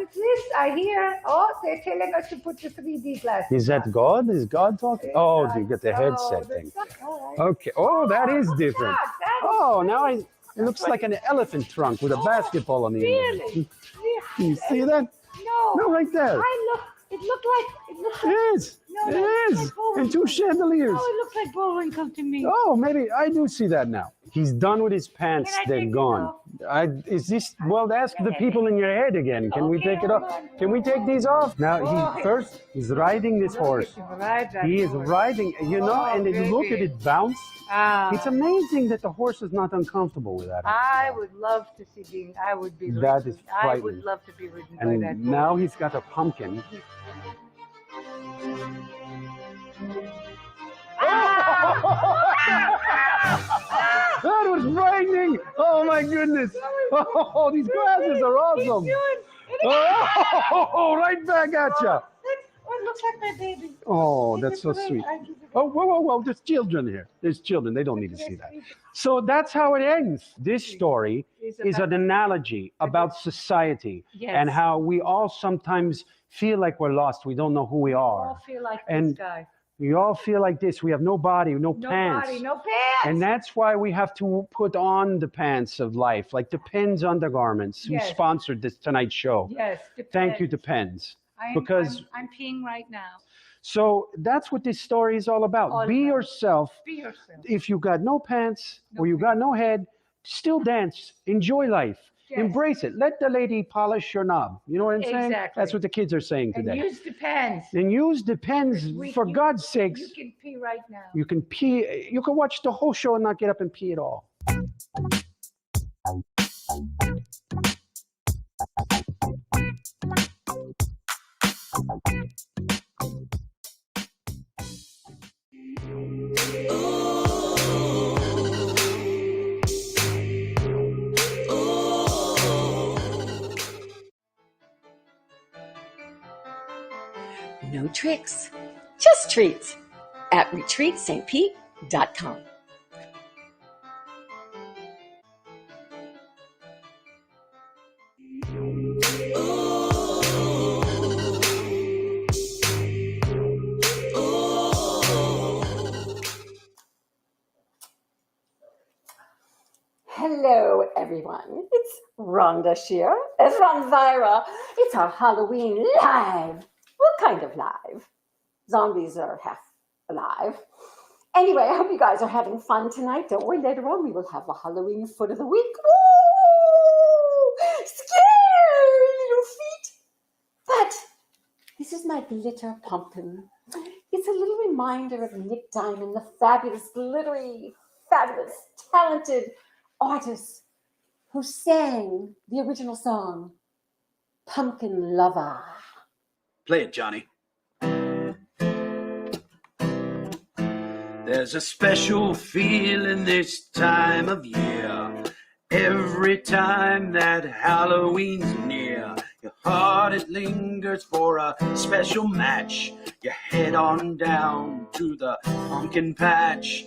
is this? I hear. Oh, they're telling us to put the 3D glasses. Is that God? Is God talking? Oh, you get the headset thing. Okay. Oh, that is different. Oh, now it looks like an elephant trunk with a basketball on the end. Really? Can you see that? No. No, right there. It looked like. It is. No, It looks is. like Bullwinkle. And two chandeliers. Oh, it looks like Bullwinkle to me. Oh, maybe I do see that now. He's done with his pants. Can I They're take it gone. Is this? Well, ask the people in your head again. Can we Okay, take it hold off? on. Can we take these off? Now, he's riding this horse. Ride that He is horse. riding, and then you look at baby. it bounce. Ah. It's amazing that the horse is not uncomfortable with that. I would love to see being. I would be. That is I would frightening. love to be ridden by that. And now he's got a pumpkin. That was frightening! Oh my goodness! Oh, these glasses are awesome! Oh, right back at ya! Oh, it looks like my baby. Oh, that's so sweet. Oh, whoa! There's children here. There's children. They don't need to see that. So that's how it ends. This story is an analogy about society Yes. and how we all sometimes feel like we're lost. We don't know who we I are. feel like And this guy. we all feel like this. We have no body, no No pants. body, no pants. And that's why we have to put on the pants of life, like Depends Undergarments, who Yes. sponsored this tonight's show. Yes. Thank you, Depends. Depends. Because I'm peeing right now. so that's what this story is all about. All Be about. yourself. Be yourself. If you got no pants or you got no head, still dance. Enjoy life. Yes. Embrace it. Let the lady polish your knob. You know what I'm saying? Exactly. That's what the kids are saying And today. use Depends. And use Depends, for God's sakes. You can pee right now. You can pee. You can watch the whole show and not get up and pee at all. tricks, just treats at retreatstpete.com. Hello, everyone. It's Rhonda Shear as Ronvira. It's our Halloween live. What kind of live? Zombies are half alive. Anyway, I hope you guys are having fun tonight. Don't worry, later on we will have the Halloween foot of the week. Ooh, scary little feet. But this is my glitter pumpkin. It's a little reminder of Nick Diamond, the fabulous, glittery, fabulous, talented artist who sang the original song, Pumpkin Lover. Play it, Johnny. There's a special feeling this time of year. Every time that Halloween's near, your heart it lingers for a special match. You head on down to the pumpkin patch.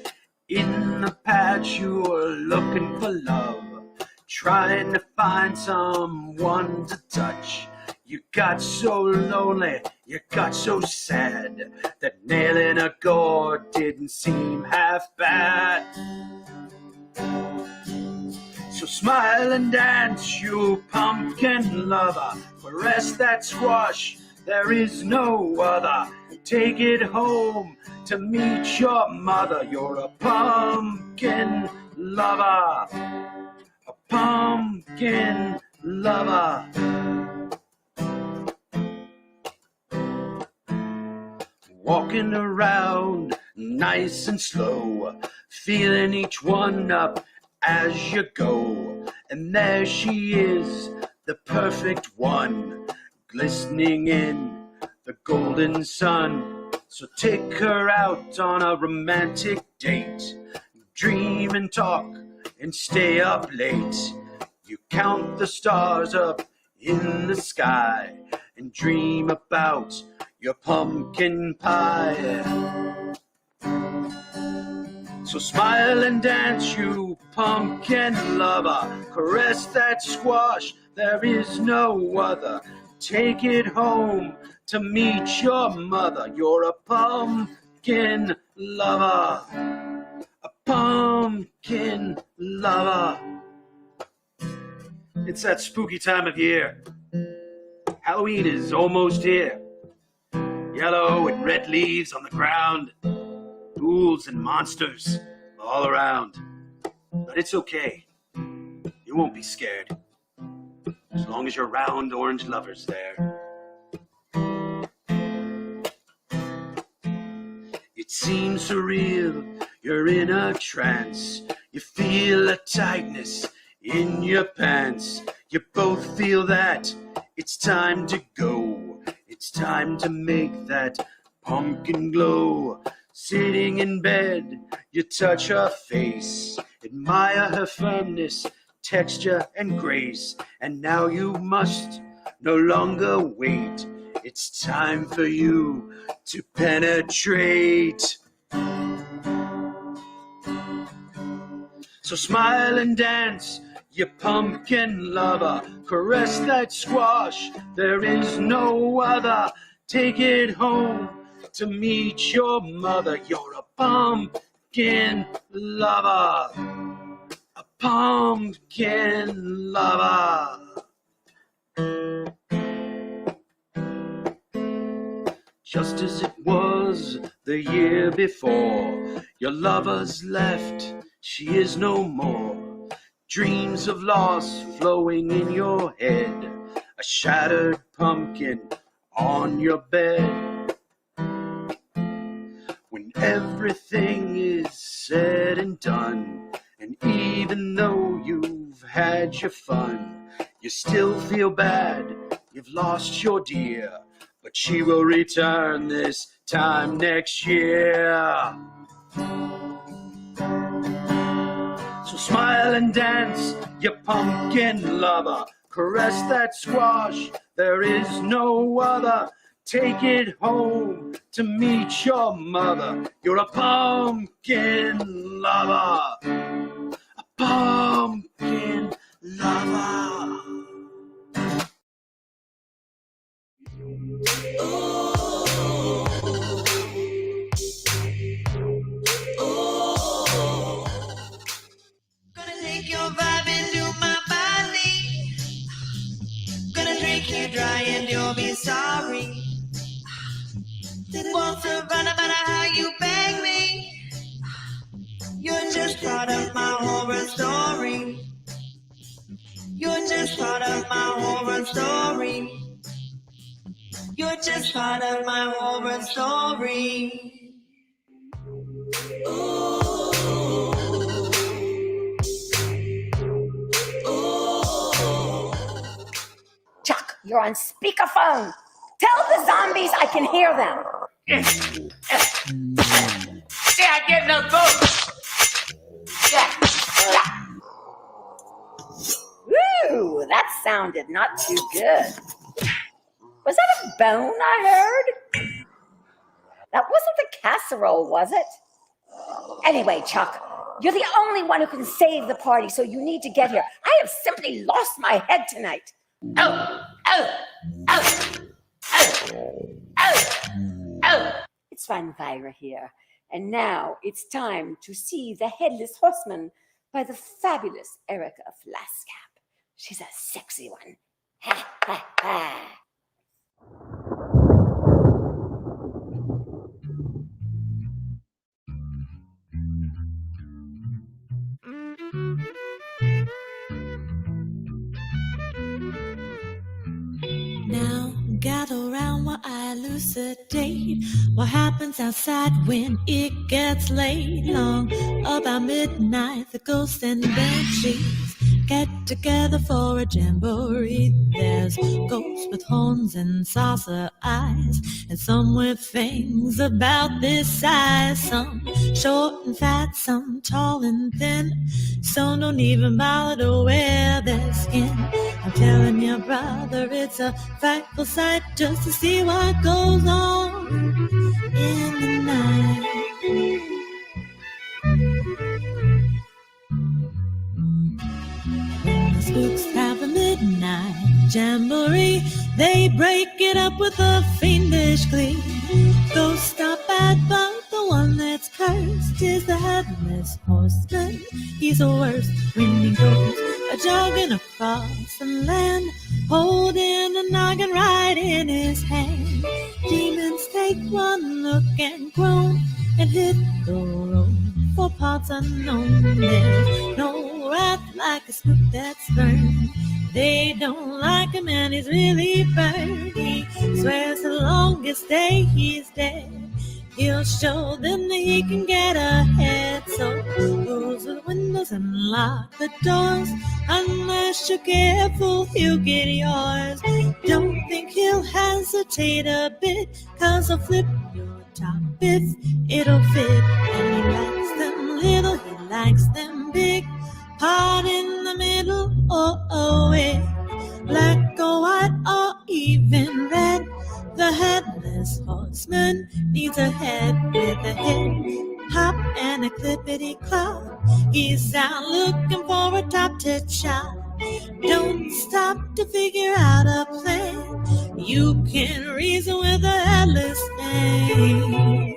In the patch you're looking for love, trying to find someone to touch. You got so lonely, you got so sad, that nailing a gourd didn't seem half bad. So smile and dance, you pumpkin lover, caress that squash, there is no other. Take it home to meet your mother. You're a pumpkin lover, a pumpkin lover. Walking around nice and slow, feeling each one up as you go. And there she is, the perfect one, glistening in the golden sun. So take her out on a romantic date. Dream and talk and stay up late. You count the stars up in the sky and dream about your pumpkin pie. So smile and dance, you pumpkin lover, caress that squash, there is no other. Take it home to meet your mother. You're a pumpkin lover, a pumpkin lover. It's that spooky time of year. Halloween is almost here. Yellow and red leaves on the ground, ghouls and monsters all around. But it's okay, you won't be scared, as long as your round orange lover's there. It seems surreal, you're in a trance. You feel a tightness in your pants. You both feel that it's time to go. It's time to make that pumpkin glow. Sitting in bed, you touch her face, admire her firmness, texture and grace. And now you must no longer wait. It's time for you to penetrate. So smile and dance, you pumpkin lover, caress that squash, there is no other. Take it home to meet your mother. You're a pumpkin lover, a pumpkin lover. Just as it was the year before, your lover's left, she is no more. Dreams of loss flowing in your head, a shattered pumpkin on your bed. When everything is said and done, and even though you've had your fun, you still feel bad, you've lost your dear, but she will return this time next year. So smile and dance, you pumpkin lover, caress that squash, there is no other. Take it home to meet your mother. You're a pumpkin lover. A pumpkin lover. Gonna take your vibe into my body. Gonna drink you dry and you'll be sorry. Won't survive no matter how you beg me. You're just part of my horror story. You're just part of my horror story. You're just part of my horror story. Chuck, you're on speakerphone. Tell the zombies I can hear them. See, I get no vote. Woo, that sounded not too good. Was that a bone I heard? That wasn't the casserole, was it? Anyway, Chuck, you're the only one who can save the party, so you need to get here. I have simply lost my head tonight. It's Rhonda here, and now it's time to see The Headless Horseman by the fabulous Erica Flasscap. She's a sexy one. Ha, ha, ha. Now gather round while I elucidate what happens outside when it gets late. Long about midnight, the ghosts and banshees get together for a jamboree. There's ghosts with horns and saucer eyes, and some with things about this size. Some short and fat, some tall and thin. Some don't even bother to wear their skin. I'm telling you, brother, it's a frightful sight just to see what goes on in the night. When the spooks have a midnight jamboree, they break it up with a fiendish glee. Ghosts stop bad, but the one that's cursed is the Headless Horseman. He's the worst when he goes a-jogging across the land, holding a noggin right in his hand. Demons take one look and groan and hit the road for parts unknown. There's no wrath like a spook that's burned. They don't like him and he's really burned. He swears the longest day he's dead, he'll show them that he can get ahead. So close the windows and lock the doors. Unless you're careful, he'll get yours. Don't think he'll hesitate a bit, 'cause he'll flip your top if it'll fit. And he likes them little, he likes them big. Part in the middle, black or white or even red. The Headless Horseman needs a head with a hip hop and a clippity clop. He's out looking for a top tip shot. Don't stop to figure out a plan. You can reason with a headless thing.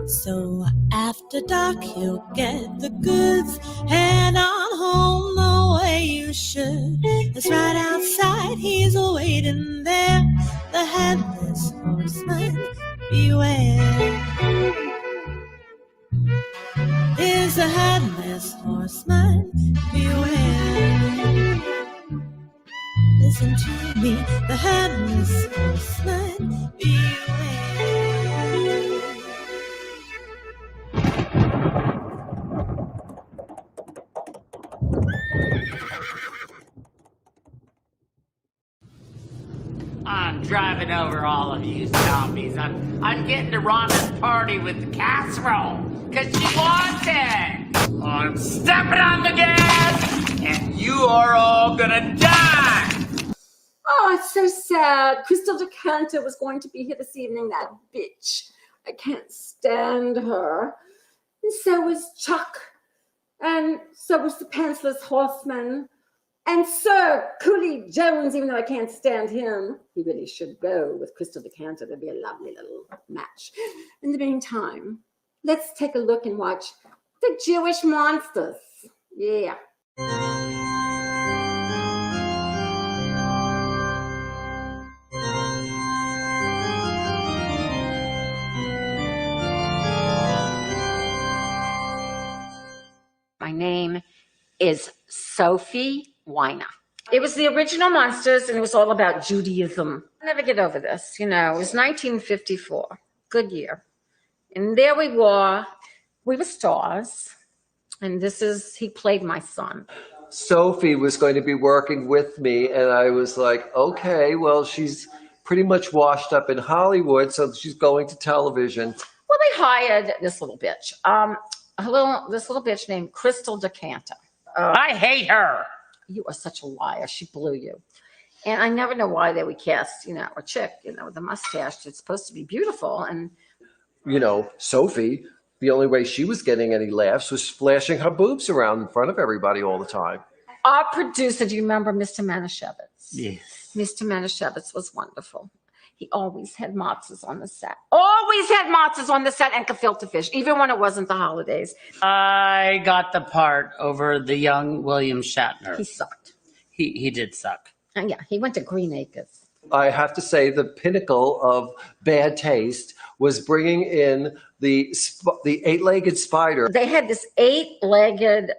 So after dark, he'll get the goods, head on home the way you should. It's right outside, he's waiting there. The Headless Horseman, beware. Is the Headless Horseman, beware. Listen to me, the Headless Horseman, beware. On driving over all of you zombies. I'm getting to Rhonda's party with the casserole, because she wants it. I'm stepping on the gas, and you are all gonna die. Oh, it's so sad. Crystal DeCanter was going to be here this evening, that bitch. I can't stand her. And so was Chuck. And so was the Pantsless Horseman. And Sir Cooley Jones, even though I can't stand him. He really should go with Crystal DeCanter. That'd be a lovely little match. In the meantime, let's take a look and watch The Jewish Monsters. Yeah. My name is Sophie Weiner. It was the original Monsters, and it was all about Judaism. I'll never get over this. You know, it was 1954. Good year. And there we were. We were stars. And he played my son. Sophie was going to be working with me, and I was like, okay, well, she's pretty much washed up in Hollywood, so she's going to television. Well, they hired this little bitch. This little bitch named Crystal DeCanter. I hate her. You are such a liar. She blew you. And I never know why they would cast, a chick, with a mustache. It's supposed to be beautiful. And, Sophie, the only way she was getting any laughs was flashing her boobs around in front of everybody all the time. Our producer, do you remember Mr. Manischewitz? Yes. Mr. Manischewitz was wonderful. He always had matzahs on the set. Always had matzahs on the set and gefilte fish, even when it wasn't the holidays. I got the part over the young William Shatner. He sucked. He did suck. And yeah, he went to Green Acres. I have to say the pinnacle of bad taste was bringing in the eight-legged spider. They had this eight-legged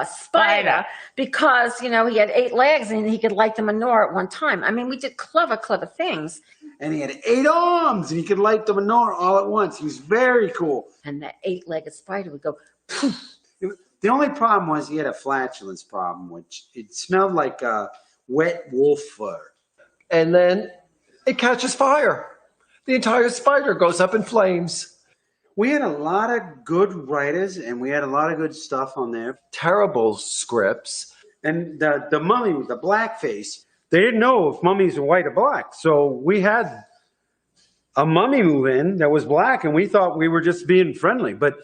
spider because, he had 8 legs and he could light the menorah at one time. I mean, we did clever things. And he had 8 arms and he could light the menorah all at once. He was very cool. And that 8-legged spider would go poof. The only problem was he had a flatulence problem, which it smelled like wet wolf fur. And then it catches fire. The entire spider goes up in flames. We had a lot of good writers and we had a lot of good stuff on there. Terrible scripts. And the mummy with the black face, they didn't know if mummies were white or black. So we had a mummy move in that was black and we thought we were just being friendly. But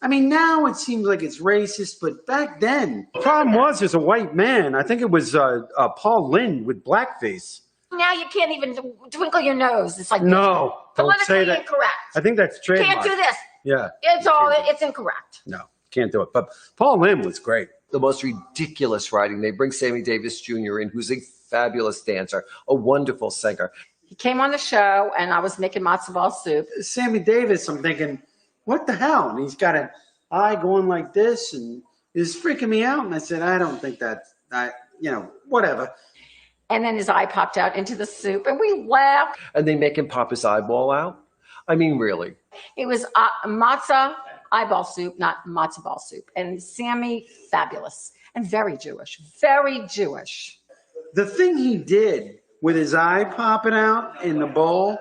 I mean, now it seems like it's racist, but back then, the problem was there's a white man. I think it was Paul Lynde with blackface. Now you can't even twinkle your nose. It's like no, don't say that. Incorrect. I think that's trademark. Can't do this. Yeah, it's incorrect. No, can't do it. But Paul Lynde was great. The most ridiculous writing. They bring Sammy Davis Jr. in, who's a fabulous dancer, a wonderful singer. He came on the show, and I was making matzo ball soup. Sammy Davis, I'm thinking, what the hell? And he's got an eye going like this, and it's freaking me out. And I said, I don't think whatever. And then his eye popped out into the soup, and we laughed. And they make him pop his eyeball out? I mean, really. It was matzah eyeball soup, not matzo ball soup. And Sammy, fabulous. And very Jewish. Very Jewish. The thing he did with his eye popping out in the bowl,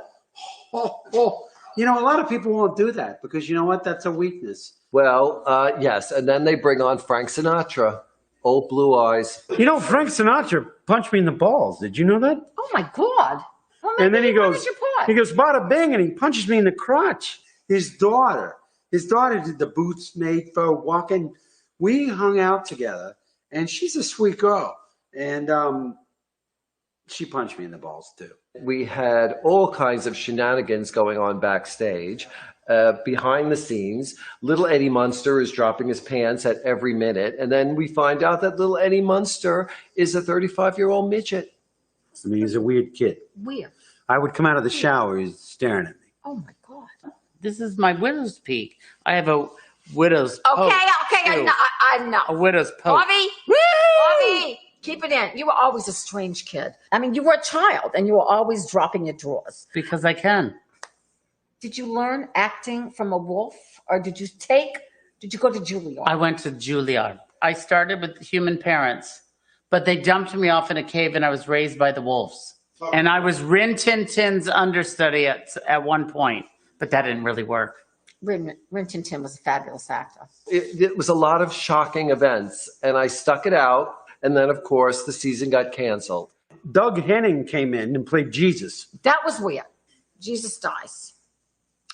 a lot of people won't do that because you know what? That's a weakness. Well, yes. And then they bring on Frank Sinatra. Old blue eyes. Frank Sinatra punched me in the balls. Did you know that? Oh my God. Well, and then he goes, bada bing, and he punches me in the crotch. His daughter did the boots made for walking. We hung out together, and she's a sweet girl. And she punched me in the balls too. We had all kinds of shenanigans going on backstage. Behind the scenes, little Eddie Munster is dropping his pants at every minute. And then we find out that little Eddie Munster is a 35-year-old midget. I mean, he's a weird kid. Weird. I would come out of the shower, he's staring at me. Oh, my God. This is my widow's peak. I have a widow's poke. Okay, I'm not. A widow's poke. Bobby, keep it in. You were always a strange kid. I mean, you were a child, and you were always dropping your drawers. Because I can. Did you learn acting from a wolf, or did you go to Juilliard? I went to Juilliard. I started with human parents, but they dumped me off in a cave and I was raised by the wolves. And I was Rin Tin Tin's understudy at one point, but that didn't really work. Rin Tin Tin was a fabulous actor. It was a lot of shocking events, and I stuck it out. And then, of course, the season got canceled. Doug Henning came in and played Jesus. That was weird. Jesus dies.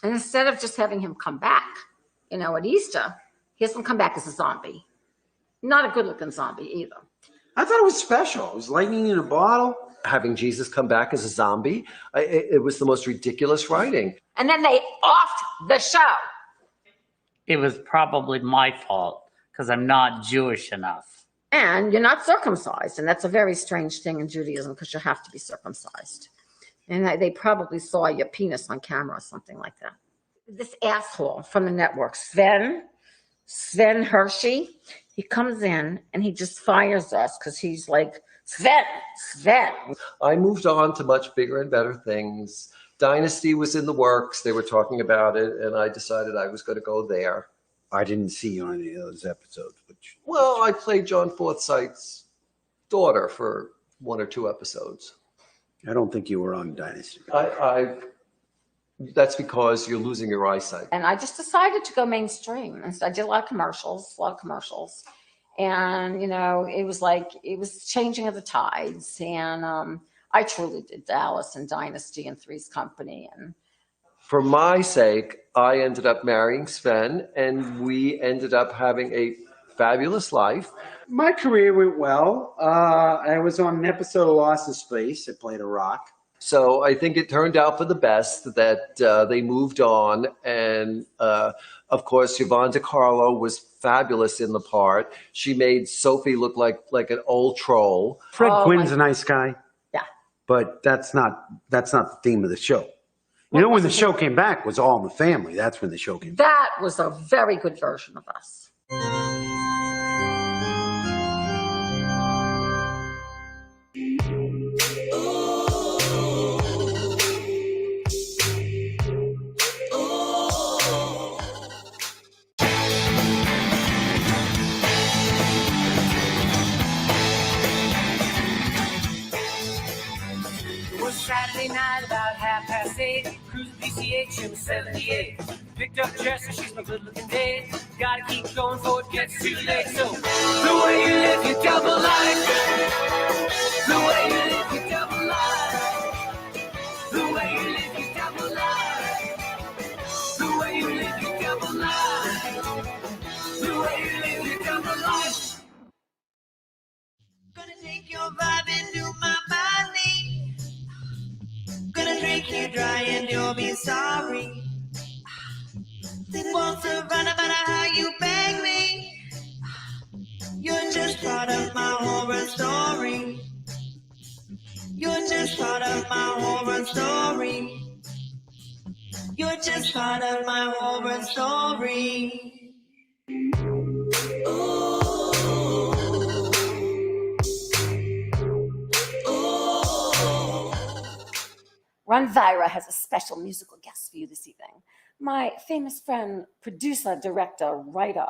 And instead of just having him come back, at Easter, he has him come back as a zombie. Not a good-looking zombie either. I thought it was special. It was lightning in a bottle. Having Jesus come back as a zombie, it was the most ridiculous writing. And then they offed the show. It was probably my fault because I'm not Jewish enough. And you're not circumcised. And that's a very strange thing in Judaism because you have to be circumcised. And they probably saw your penis on camera or something like that. This asshole from the network, Sven Hershey, he comes in and he just fires us because he's like, Sven. I moved on to much bigger and better things. Dynasty was in the works. They were talking about it, and I decided I was going to go there. I didn't see you on any of those episodes. Well, I played John Forsythe's daughter for 1 or 2 episodes. I don't think you were on Dynasty. That's because you're losing your eyesight. And I just decided to go mainstream. And so I did a lot of commercials. And, it was changing of the tides. And I truly did Dallas and Dynasty and Three's Company. And for my sake, I ended up marrying Sven, and we ended up having a fabulous life. My career went well. I was on an episode of Lost in Space. I played a rock. So I think it turned out for the best that they moved on. And of course, Yvonne DiCarlo was fabulous in the part. She made Sophie look like an old troll. Fred Quinn's a nice guy. Yeah. But that's not the theme of the show. When the show came back was All in the Family. That's when the show came back. That was a very good version of us. Saturday night about 8:30, cruising PCH in the 78. Picked up Jess and she's my good-looking date. Gotta keep going before it gets too late. So the way you live your double life, the way you live your double life, the way you live your double life, the way you live your double life, the way you live your double life. Gonna take your vibe into my body. Gonna drink you dry and you'll be sorry. Won't survive about how you bang me. You're just part of my horror story. You're just part of my horror story. You're just part of my horror story. Ooh. Rhonda has a special musical guest for you this evening. My famous friend, producer, director, writer,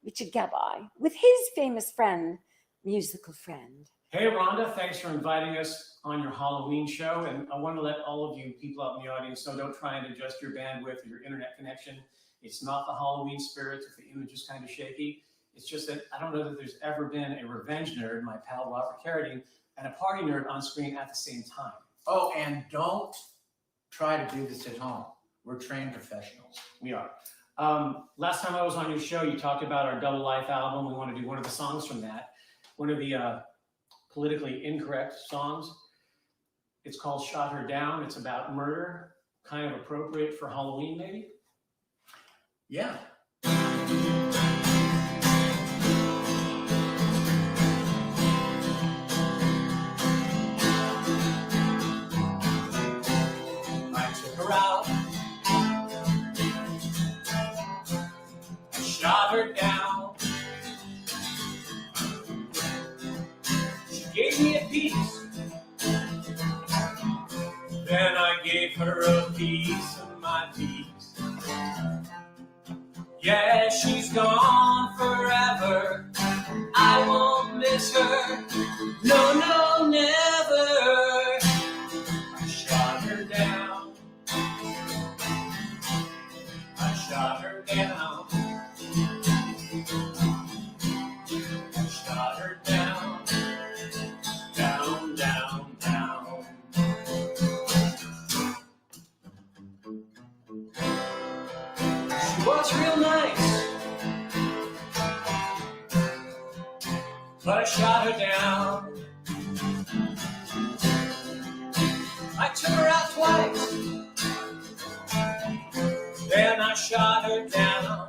Richard Gabai, with his famous friend, musical friend. Hey, Rhonda, thanks for inviting us on your Halloween show. And I want to let all of you people out in the audience know, don't try and adjust your bandwidth or your internet connection. It's not the Halloween spirit if the image is kind of shaky. It's just that I don't know that there's ever been a revenge nerd, my pal Robert Carradine, and a party nerd on screen at the same time. Oh, and don't try to do this at home. We're trained professionals. We are. Last time I was on your show, you talked about our Double Life album. We want to do one of the songs from that. One of the politically incorrect songs. It's called Shot Her Down. It's about murder. Kind of appropriate for Halloween, maybe? Yeah. Out. I shot her down. She gave me a piece. Then I gave her a piece of my piece. Yeah, she's gone forever. I won't miss her. No, no, never. but I shot her down. I took her out twice, then I shot her down.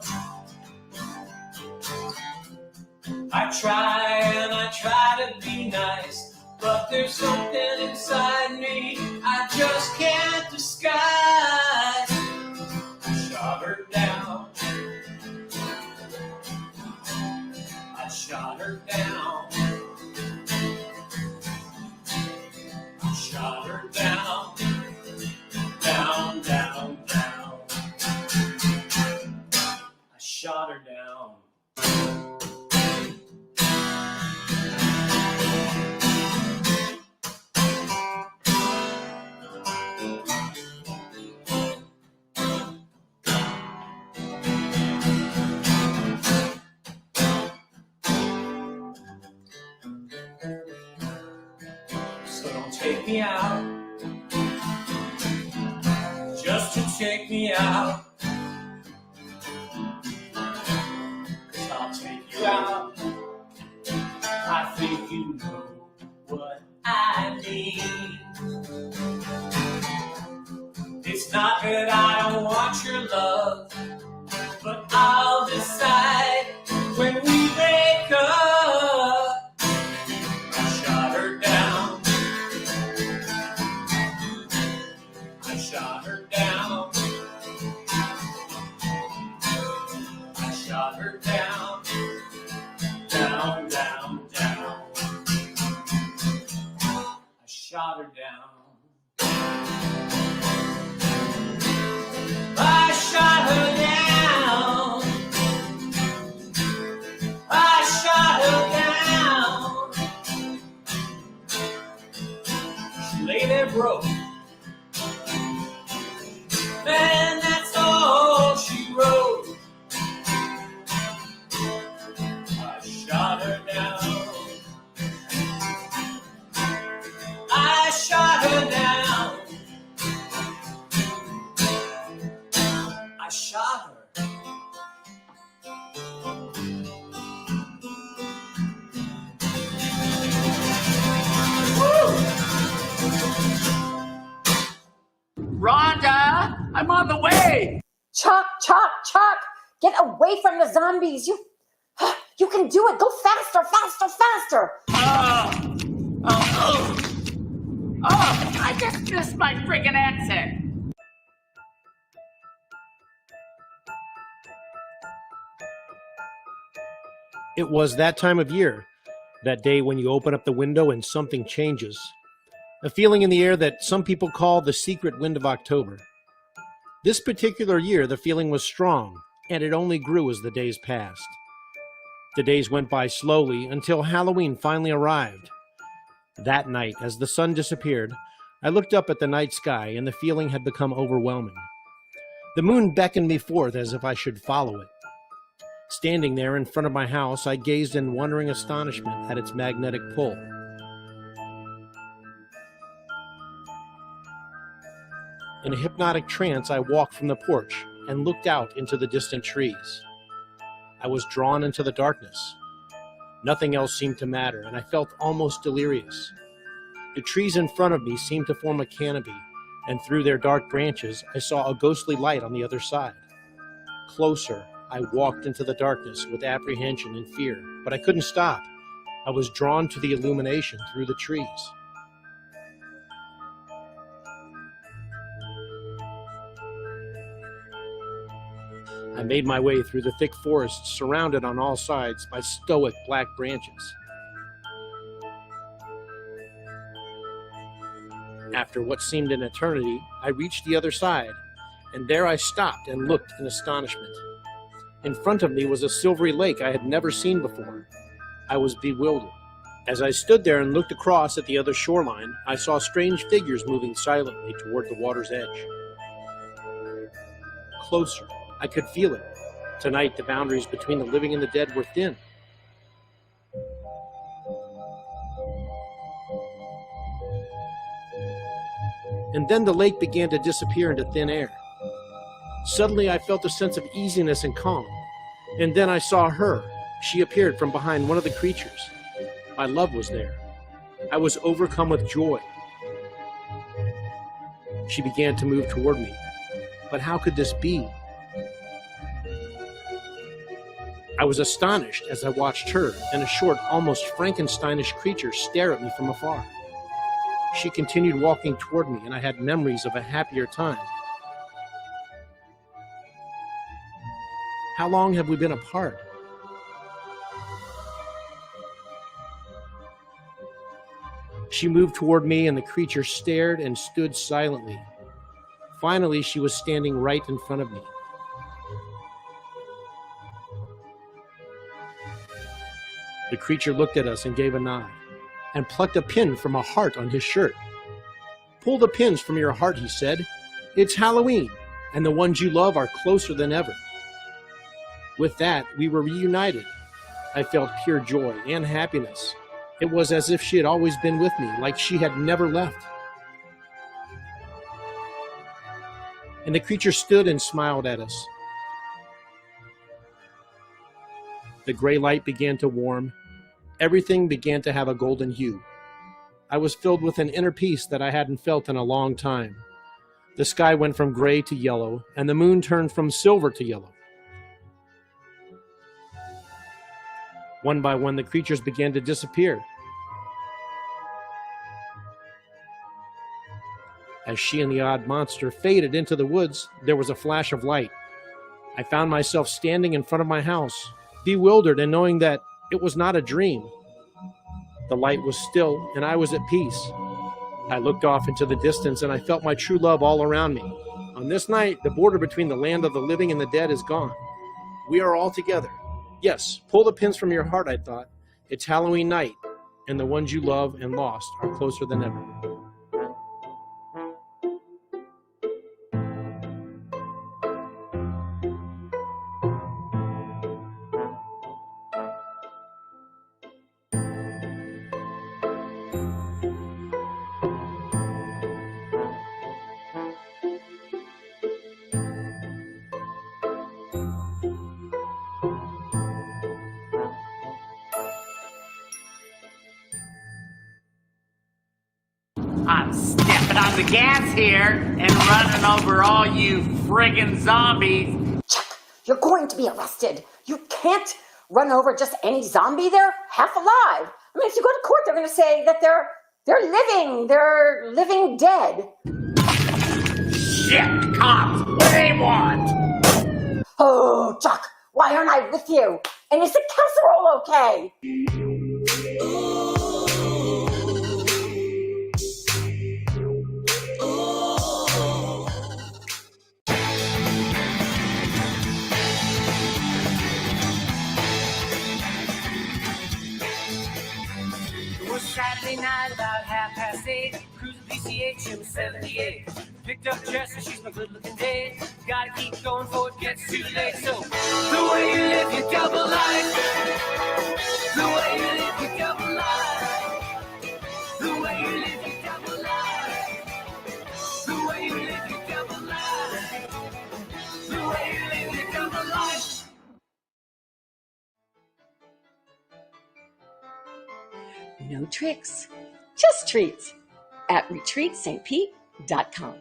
I try to be nice, but there's something inside me I just can't disguise. I shot her down. I shot her down. I shot her down. Down, down, down. I shot her down. So don't take me out, just to take me out. 'Cause I'll take you out. I think you know what I mean. It's not that I don't want your love, but I'll decide when we break up. I shot her down. I shot her down. I shot her down. Down, down, down. I shot her down. I shot her down. I shot her down. She lay there broke, and that's all she wrote. I shot her down. I shot her down. I shot her. Rhonda, I'm on the way. Chuck, Chuck, Chuck, get away from the zombies. You can do it. Go faster, faster, faster. I just missed my friggin' exit. It was that time of year, that day when you open up the window and something changes. A feeling in the air that some people call the secret wind of October. This particular year, the feeling was strong, and it only grew as the days passed. The days went by slowly until Halloween finally arrived. That night, as the sun disappeared, I looked up at the night sky, and the feeling had become overwhelming. The moon beckoned me forth as if I should follow it. Standing there in front of my house, I gazed in wondering astonishment at its magnetic pull. In a hypnotic trance, I walked from the porch and looked out into the distant trees. I was drawn into the darkness. Nothing else seemed to matter, and I felt almost delirious. The trees in front of me seemed to form a canopy, and through their dark branches, I saw a ghostly light on the other side. Closer, I walked into the darkness with apprehension and fear, but I couldn't stop. I was drawn to the illumination through the trees. I made my way through the thick forest, surrounded on all sides by stoic black branches. After what seemed an eternity, I reached the other side, and there I stopped and looked in astonishment. In front of me was a silvery lake I had never seen before. I was bewildered. As I stood there and looked across at the other shoreline, I saw strange figures moving silently toward the water's edge. Closer, I could feel it. Tonight, the boundaries between the living and the dead were thin. And then the lake began to disappear into thin air. Suddenly, I felt a sense of easiness and calm. And then I saw her. She appeared from behind one of the creatures. My love was there. I was overcome with joy. She began to move toward me. But how could this be? I was astonished as I watched her and a short, almost Frankensteinish creature stare at me from afar. She continued walking toward me, and I had memories of a happier time. How long have we been apart? She moved toward me, and the creature stared and stood silently. Finally, she was standing right in front of me. The creature looked at us and gave a nod, and plucked a pin from a heart on his shirt. "Pull the pins from your heart," he said. "It's Halloween, and the ones you love are closer than ever." With that, we were reunited. I felt pure joy and happiness. It was as if she had always been with me, like she had never left. And the creature stood and smiled at us. The gray light began to warm. Everything began to have a golden hue. I was filled with an inner peace that I hadn't felt in a long time. The sky went from gray to yellow, and the moon turned from silver to yellow. One by one, the creatures began to disappear. As she and the odd monster faded into the woods, there was a flash of light. I found myself standing in front of my house, bewildered and knowing that it was not a dream. The light was still, and I was at peace. I looked off into the distance, and I felt my true love all around me. On this night, the border between the land of the living and the dead is gone. We are all together. Yes, pull the pins from your heart, I thought. It's Halloween night, and the ones you love and lost are closer than ever. I'm stepping on the gas here and running over all you friggin' zombies. Chuck, you're going to be arrested. You can't run over just any zombie. They're half alive. I mean, if you go to court, they're going to say that they're living dead. Shit, cops, what do they want? Oh, Chuck, why aren't I with you? And is the casserole okay? Saturday night about 8:30, cruising PCH in 78. Picked up Jess and she's my good-looking date. Gotta keep going before it gets too late. So the way you live your double life, the way you live your double life, the way you live your double life, the way you live your double life, the way you live your double life. No tricks, just treats at retreatstpete.com.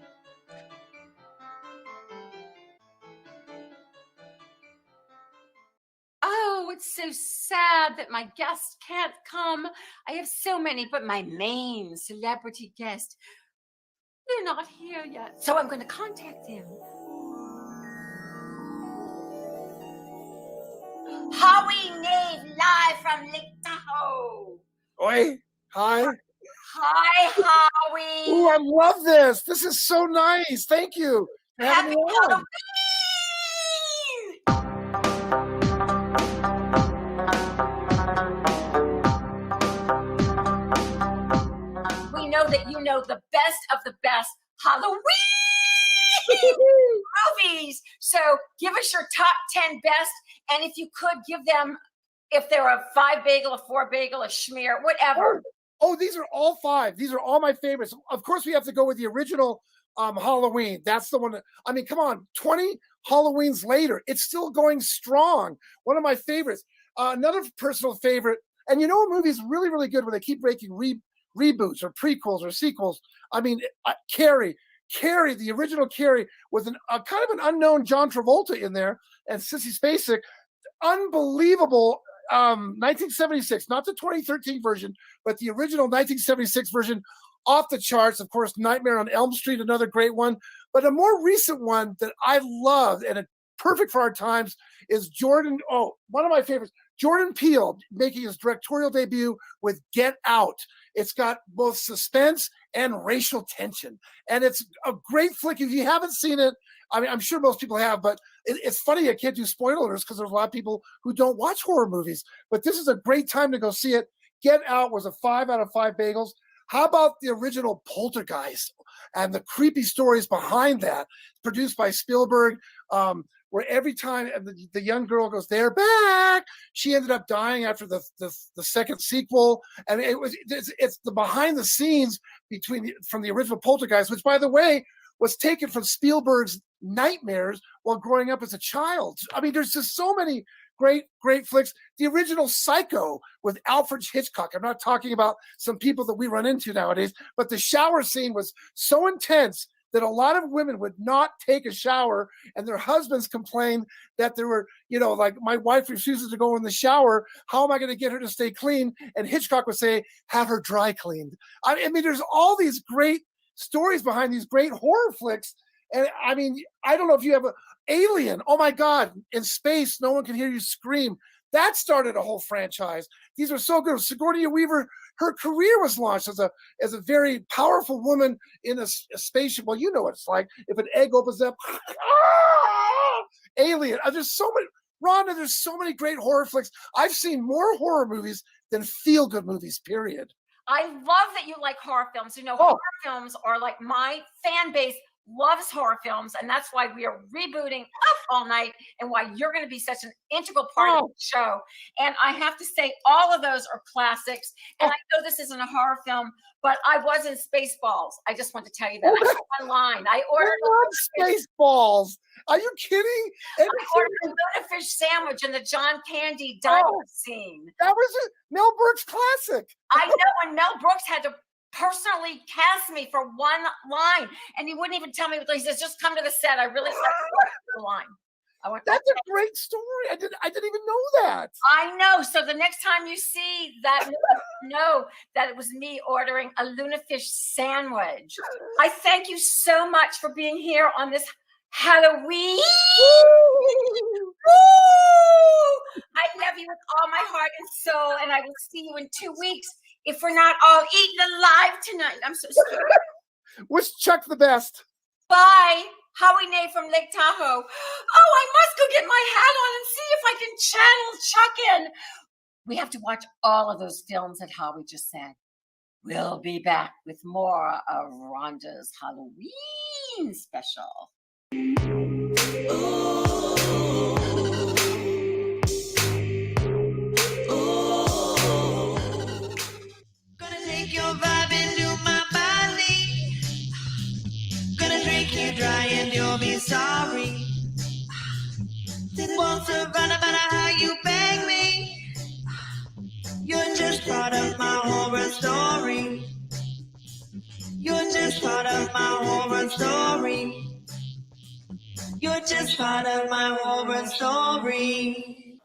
Oh, it's so sad that my guest can't come. I have so many, but my main celebrity guest, they're not here yet. So I'm going to contact them. Howie Nave, live from Lake Tahoe. Oi, hi. Hi, Howie. Ooh, I love this. This is so nice. Thank you for having me on. We know that you know the best of the best Halloween movies. So give us your top 10 best. And if you could give them, if they're a 5 bagel, a 4 bagel, a schmear, whatever. Oh, these are all 5. These are all my favorites. Of course, we have to go with the original Halloween. That's the one. I mean, come on, 20 Halloweens later, it's still going strong. One of my favorites. Another personal favorite And you know a movie's really, really good when they keep making reboots or prequels or sequels. I mean, Carrie, the original Carrie, was a kind of an unknown John Travolta in there, and Sissy Spacek. Unbelievable. 1976, not the 2013 version, but the original 1976 version, off the charts. Of course, Nightmare on Elm Street, another great one. But a more recent one that I love and it's perfect for our times is one of my favorites, Jordan Peele making his directorial debut with Get Out. It's got both suspense and racial tension. And it's a great flick. If you haven't seen it, I mean, I'm sure most people have, but it's funny I can't do spoilers because there's a lot of people who don't watch horror movies. But this is a great time to go see it. Get Out was a 5 out of 5 bagels. How about the original Poltergeist and the creepy stories behind that, produced by Spielberg, where every time the young girl goes, they're back, she ended up dying after the second sequel. And it's the behind the scenes from the original Poltergeist, which, by the way, was taken from Spielberg's nightmares while growing up as a child. I mean, there's just so many great flicks. The original Psycho with Alfred Hitchcock. I'm not talking about some people that we run into nowadays, but the shower scene was so intense that a lot of women would not take a shower, and their husbands complained that there were, like, my wife refuses to go in the shower. How am I going to get her to stay clean? And Hitchcock would say, have her dry cleaned. I mean, there's all these great stories behind these great horror flicks. And I mean, I don't know if you have Alien. Oh my God, in space, no one can hear you scream. That started a whole franchise. These are so good. Sigourney Weaver, her career was launched as a very powerful woman in a spaceship. Well, you know what it's like. If an egg opens up, Alien. There's so many, Rhonda, there's so many great horror flicks. I've seen more horror movies than feel-good movies, period. I love that you like horror films. Horror films are like my fan base loves horror films, and that's why we are rebooting Up All Night and why you're going to be such an integral part of the show. And I have to say, all of those are classics. And I know this isn't a horror film, but I was in Spaceballs. I just want to tell you that. I went online. I ordered Spaceballs. Are you kidding? I ordered a Luna fish sandwich in the John Candy dining scene. That was a Mel Brooks classic. I know, and Mel Brooks had to personally cast me for one line, and he wouldn't even tell me. He says, "Just come to the set. I really like the line." That's a great story. I didn't even know that. I know. So the next time you see that, know that it was me ordering a Luna fish sandwich. I thank you so much for being here on this Halloween. I love you with all my heart and soul, and I will see you in 2 weeks if we're not all eaten alive tonight. I'm so sorry. Wish Chuck the best. Bye. Howie Nay from Lake Tahoe. Oh, I must go get my hat on and see if I can channel Chuck in. We have to watch all of those films that Howie just said. We'll be back with more of Rhonda's Halloween special. Gonna take your vibe into my body. Gonna drink you dry and you'll be sorry. Won't survive no matter how you beg me. You're just part of my horror story. You're just part of my horror story. You're just part of my horror story.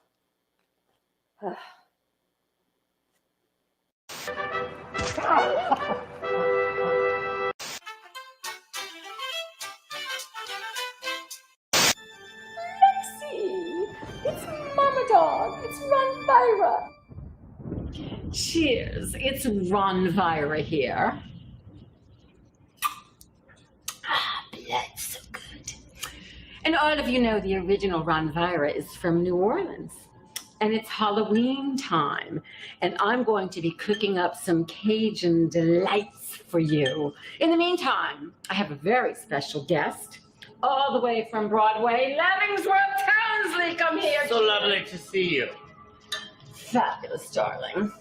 It's Mama Dog. It's Ronvira. Cheers. It's Ronvira here. Blood, so good. And all of you know the original Ronvira is from New Orleans. And it's Halloween time. And I'm going to be cooking up some Cajun delights for you. In the meantime, I have a very special guest. All the way from Broadway, Levingsworth Townsley, come here. So lovely to see you. Fabulous, darling.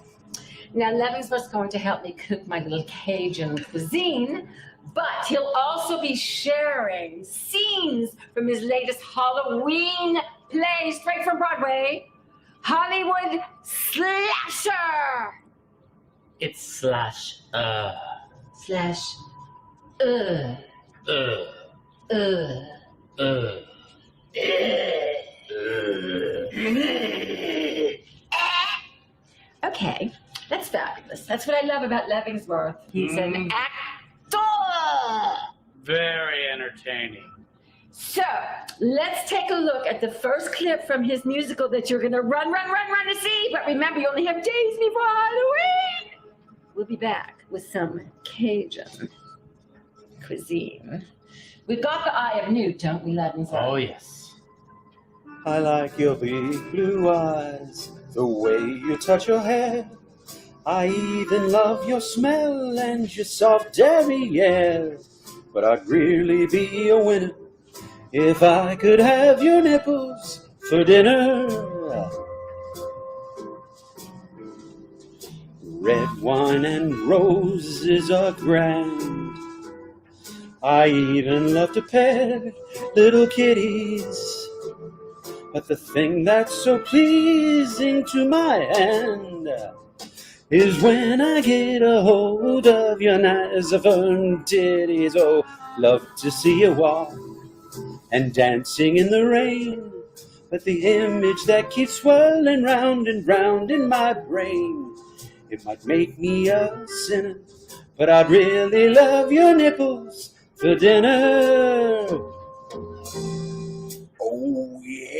Now, Levingsworth's going to help me cook my little Cajun cuisine, but he'll also be sharing scenes from his latest Halloween play straight from Broadway, Hollywood Slasher. It's slash. Slash. Okay, that's fabulous. That's what I love about Leavenworth. He's an actor. Very entertaining. So let's take a look at the first clip from his musical that you're gonna run to see. But remember, you only have days before Halloween. We'll be back with some Cajun cuisine. We've got the Eye of Newt, don't we, Leavenworth? Oh, yes. I like your big blue eyes, the way you touch your hair. I even love your smell and your soft derriere. But I'd really be a winner if I could have your nipples for dinner. Red wine and roses are grand. I even love to pet little kitties. But the thing that's so pleasing to my hand is when I get a hold of your nice fern titties. Oh, love to see you walk and dancing in the rain. But the image that keeps swirling round and round in my brain, it might make me a sinner, but I'd really love your nipples for dinner. Oh, yeah.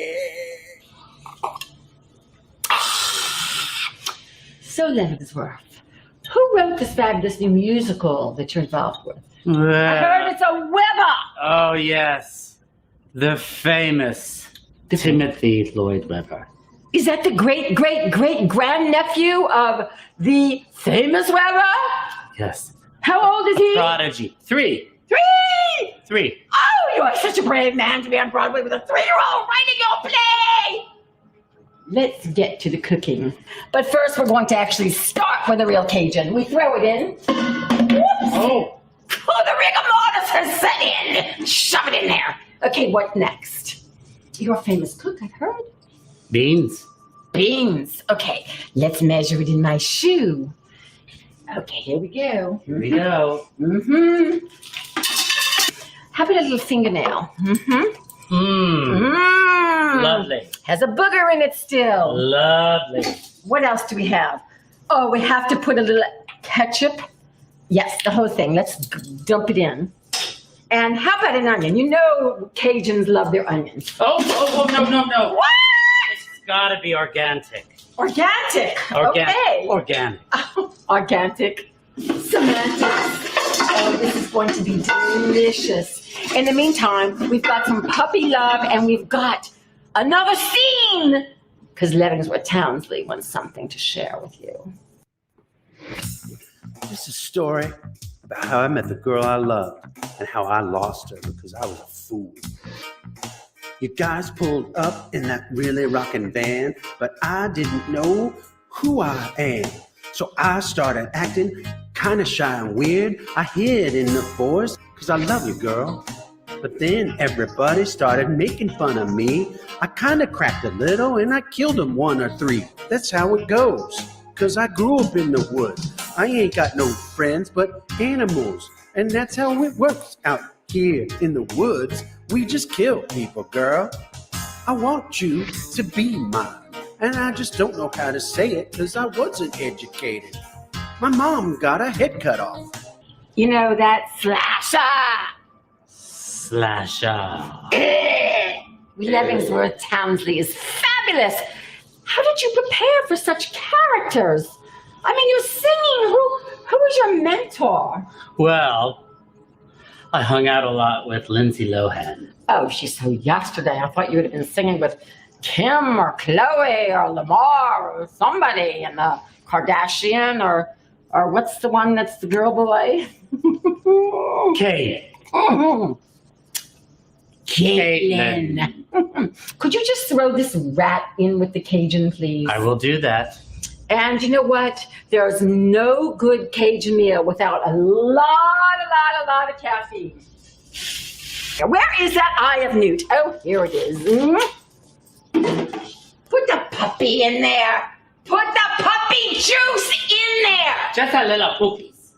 So, Leavenworth, who wrote this fabulous new musical that you're involved with? I heard it's a Weber. Oh, yes. The famous Timothy Lloyd Webber. Is that the great-great-great-grandnephew of the famous Weber? Yes. How old is he? Prodigy. 3. 3! Oh, you are such a brave man to be on Broadway with a 3-year-old writing your play! Let's get to the cooking. But first, we're going to actually start with a real Cajun. We throw it in. Whoops. Oh, the rigor mortis has set in. Shove it in there. Okay, what next? You're a famous cook, I've heard. Beans. Beans. Okay, let's measure it in my shoe. Okay, here we go. Here we go. Mm-hmm. How about a little fingernail? Mm-hmm. Lovely. Has a booger in it still. Lovely. What else do we have? Oh, we have to put a little ketchup. Yes, the whole thing. Let's dump it in. And how about an onion? You know Cajuns love their onions. Oh, no. What? It's gotta be organic. Organic. Okay. Organic. Organic. Semantics. Oh, this is going to be delicious. In the meantime, we've got some puppy love and we've got another scene. Because Leavenworth Townsley wants something to share with you. This is a story about how I met the girl I loved and how I lost her because I was a fool. You guys pulled up in that really rockin' van, but I didn't know who I am. So I started acting kind of shy and weird. I hid in the forest because I love you, girl. But then everybody started making fun of me. I kind of cracked a little and I killed them 1 or 3. That's how it goes. Because I grew up in the woods. I ain't got no friends but animals. And that's how it works out here in the woods. We just kill people, girl. I want you to be mine. And I just don't know how to say it because I wasn't educated. My mom got her head cut off. You know that slasher. Leavenworth Townsley is fabulous. How did you prepare for such characters? I mean, you're singing. Who was your mentor? Well, I hung out a lot with Lindsay Lohan. Oh, she's so yesterday. I thought you would have been singing with Kim or Chloe or Lamar or somebody in the Kardashian or what's the one that's the girl boy? Kate. Caitlin. Could you just throw this rat in with the Cajun, please? I will do that. And you know what? There's no good Cajun meal without a lot of caffeine. Where is that Eye of Newt? Oh, here it is. Put the puppy in there. Put the puppy juice in there. just a little poopies.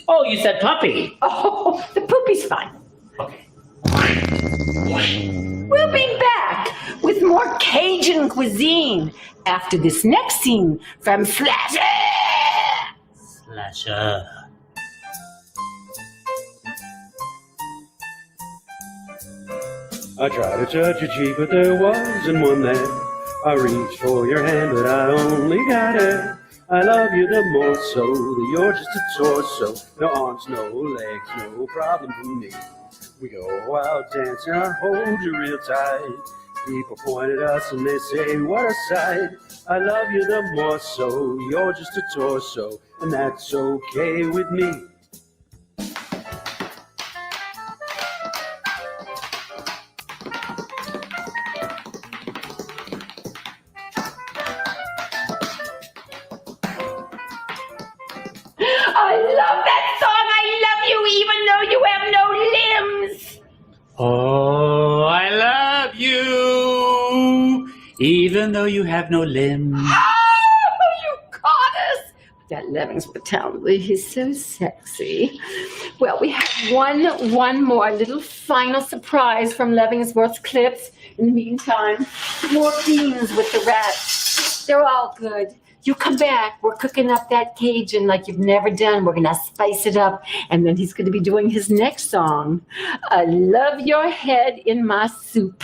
Oh, you said puppy. Oh, the poopy's fine. We'll be back with more Cajun cuisine after this next scene from Slasher. Slasher. I tried to touch your cheek, but there wasn't one there. I reached for your hand, but I only got it. I love you the more so that you're just a torso. No arms, no legs, no problem for me. We go out dancing, I hold you real tight. People point at us and they say, what a sight. I love you the more so, you're just a torso, and that's okay with me. I love that song. I love you even though you have no limbs. Oh, I love you, even though you have no limbs. Oh, you caught us. That Levings brutality, he's so sexy. Well, we have one more little final surprise from Levingsworth's clips. In the meantime, more beans with the rats. They're all good. You come back, we're cooking up that Cajun like you've never done. We're gonna spice it up. And then he's gonna be doing his next song. I love your head in my soup.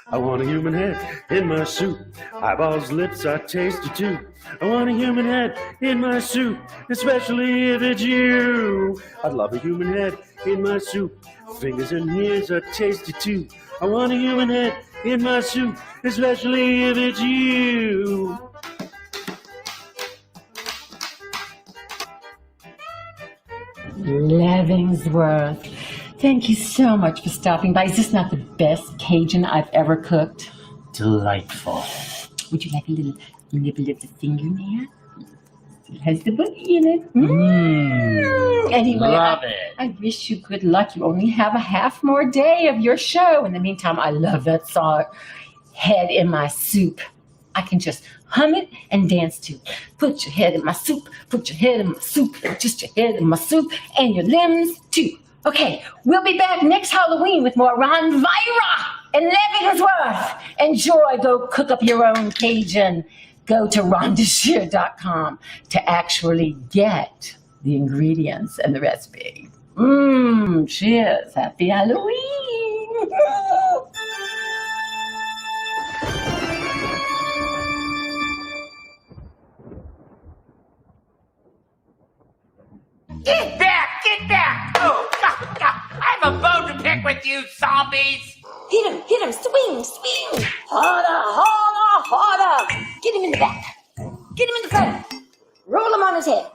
I want a human head in my soup. Eyeballs, lips, I taste it too. I want a human head in my soup, especially if it's you. I'd love a human head in my soup. Fingers and ears, I taste it too. I want a human head in my soup, especially if it's you. Levingsworth, thank you so much for stopping by. Is this not the best Cajun I've ever cooked? Delightful. Would you like a little nibble of the fingernail? It has the boogie in it. Anyway, love it. I wish you good luck. You only have a half more day of your show. In the meantime, I love that song, Head in My Soup. I can just hum it and dance to. Put your head in my soup, put your head in my soup, just your head in my soup, and your limbs too. Okay, we'll be back next Halloween with more Ron Vira and Levingsworth. Enjoy, go cook up your own Cajun. Go to rhondashear.com to actually get the ingredients and the recipe. Cheers. Happy Halloween. Get back, get back. Oh, I have a bone to pick with you, zombies. Hit him, swing. Harder. Get him in the back. Get him in the front. Roll him on his head.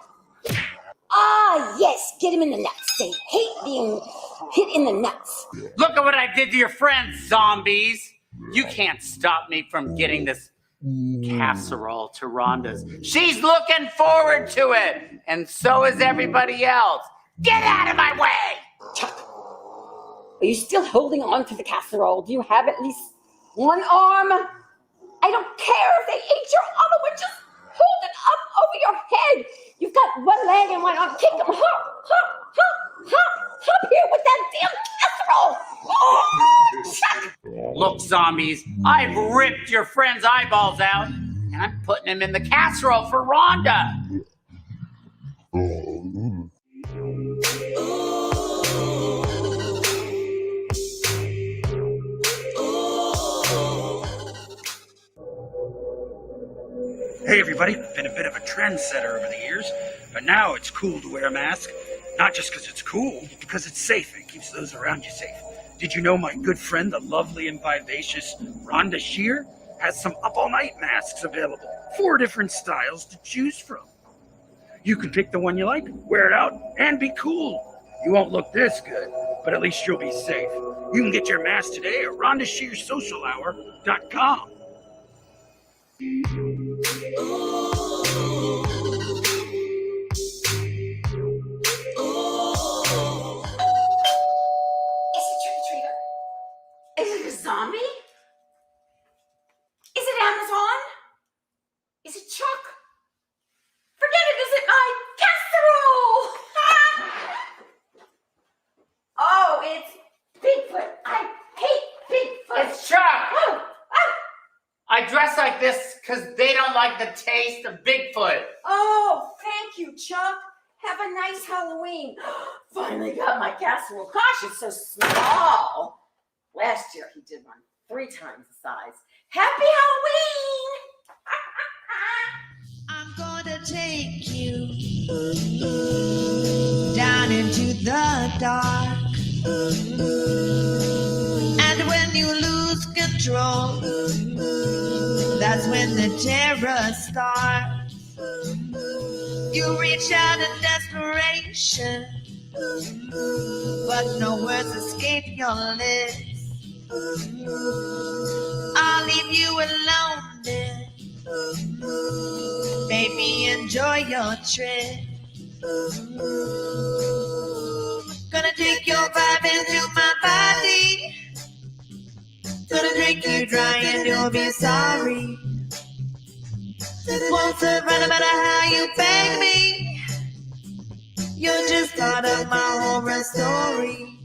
Ah, yes, get him in the nuts. They hate being hit in the nuts. Look at what I did to your friends, zombies. You can't stop me from getting this casserole to Rhonda's. She's looking forward to it, and so is everybody else. Get out of my way! Chuck, are you still holding on to the casserole? Do you have at least one arm? I don't care if they ate your other one. Just hold it up over your head. You've got one leg and one arm. Kick them. Hop here with that damn casserole. Oh, Chuck. Look, zombies, I've ripped your friend's eyeballs out, and I'm putting them in the casserole for Rhonda. Hey everybody, been a bit of a trendsetter over the years, but now it's cool to wear a mask. Not just because it's cool, but because it's safe and keeps those around you safe. Did you know my good friend, the lovely and vivacious Rhonda Shear, has some up-all-night masks available. 4 different styles to choose from. You can pick the one you like, wear it out, and be cool. You won't look this good, but at least you'll be safe. You can get your mask today at RhondaShearSocialHour.com. Is it a zombie? Is it Amazon? Is it chocolate? this because they don't like the taste of Bigfoot. Oh, thank you, Chuck. Have a nice Halloween. Finally got my casserole. Gosh, it's so small. Last year he did one 3 times the size. Happy Halloween! I'm gonna take you down into the dark. And when you lose control, that's when the terror starts. You reach out in desperation, but no words escape your lips. I'll leave you alone then. Baby, enjoy your trip. Gonna take your vibe into my body. Gonna drink you dry and you'll be sorry. Won't survive no matter how you beg me. You're just part of my horror story.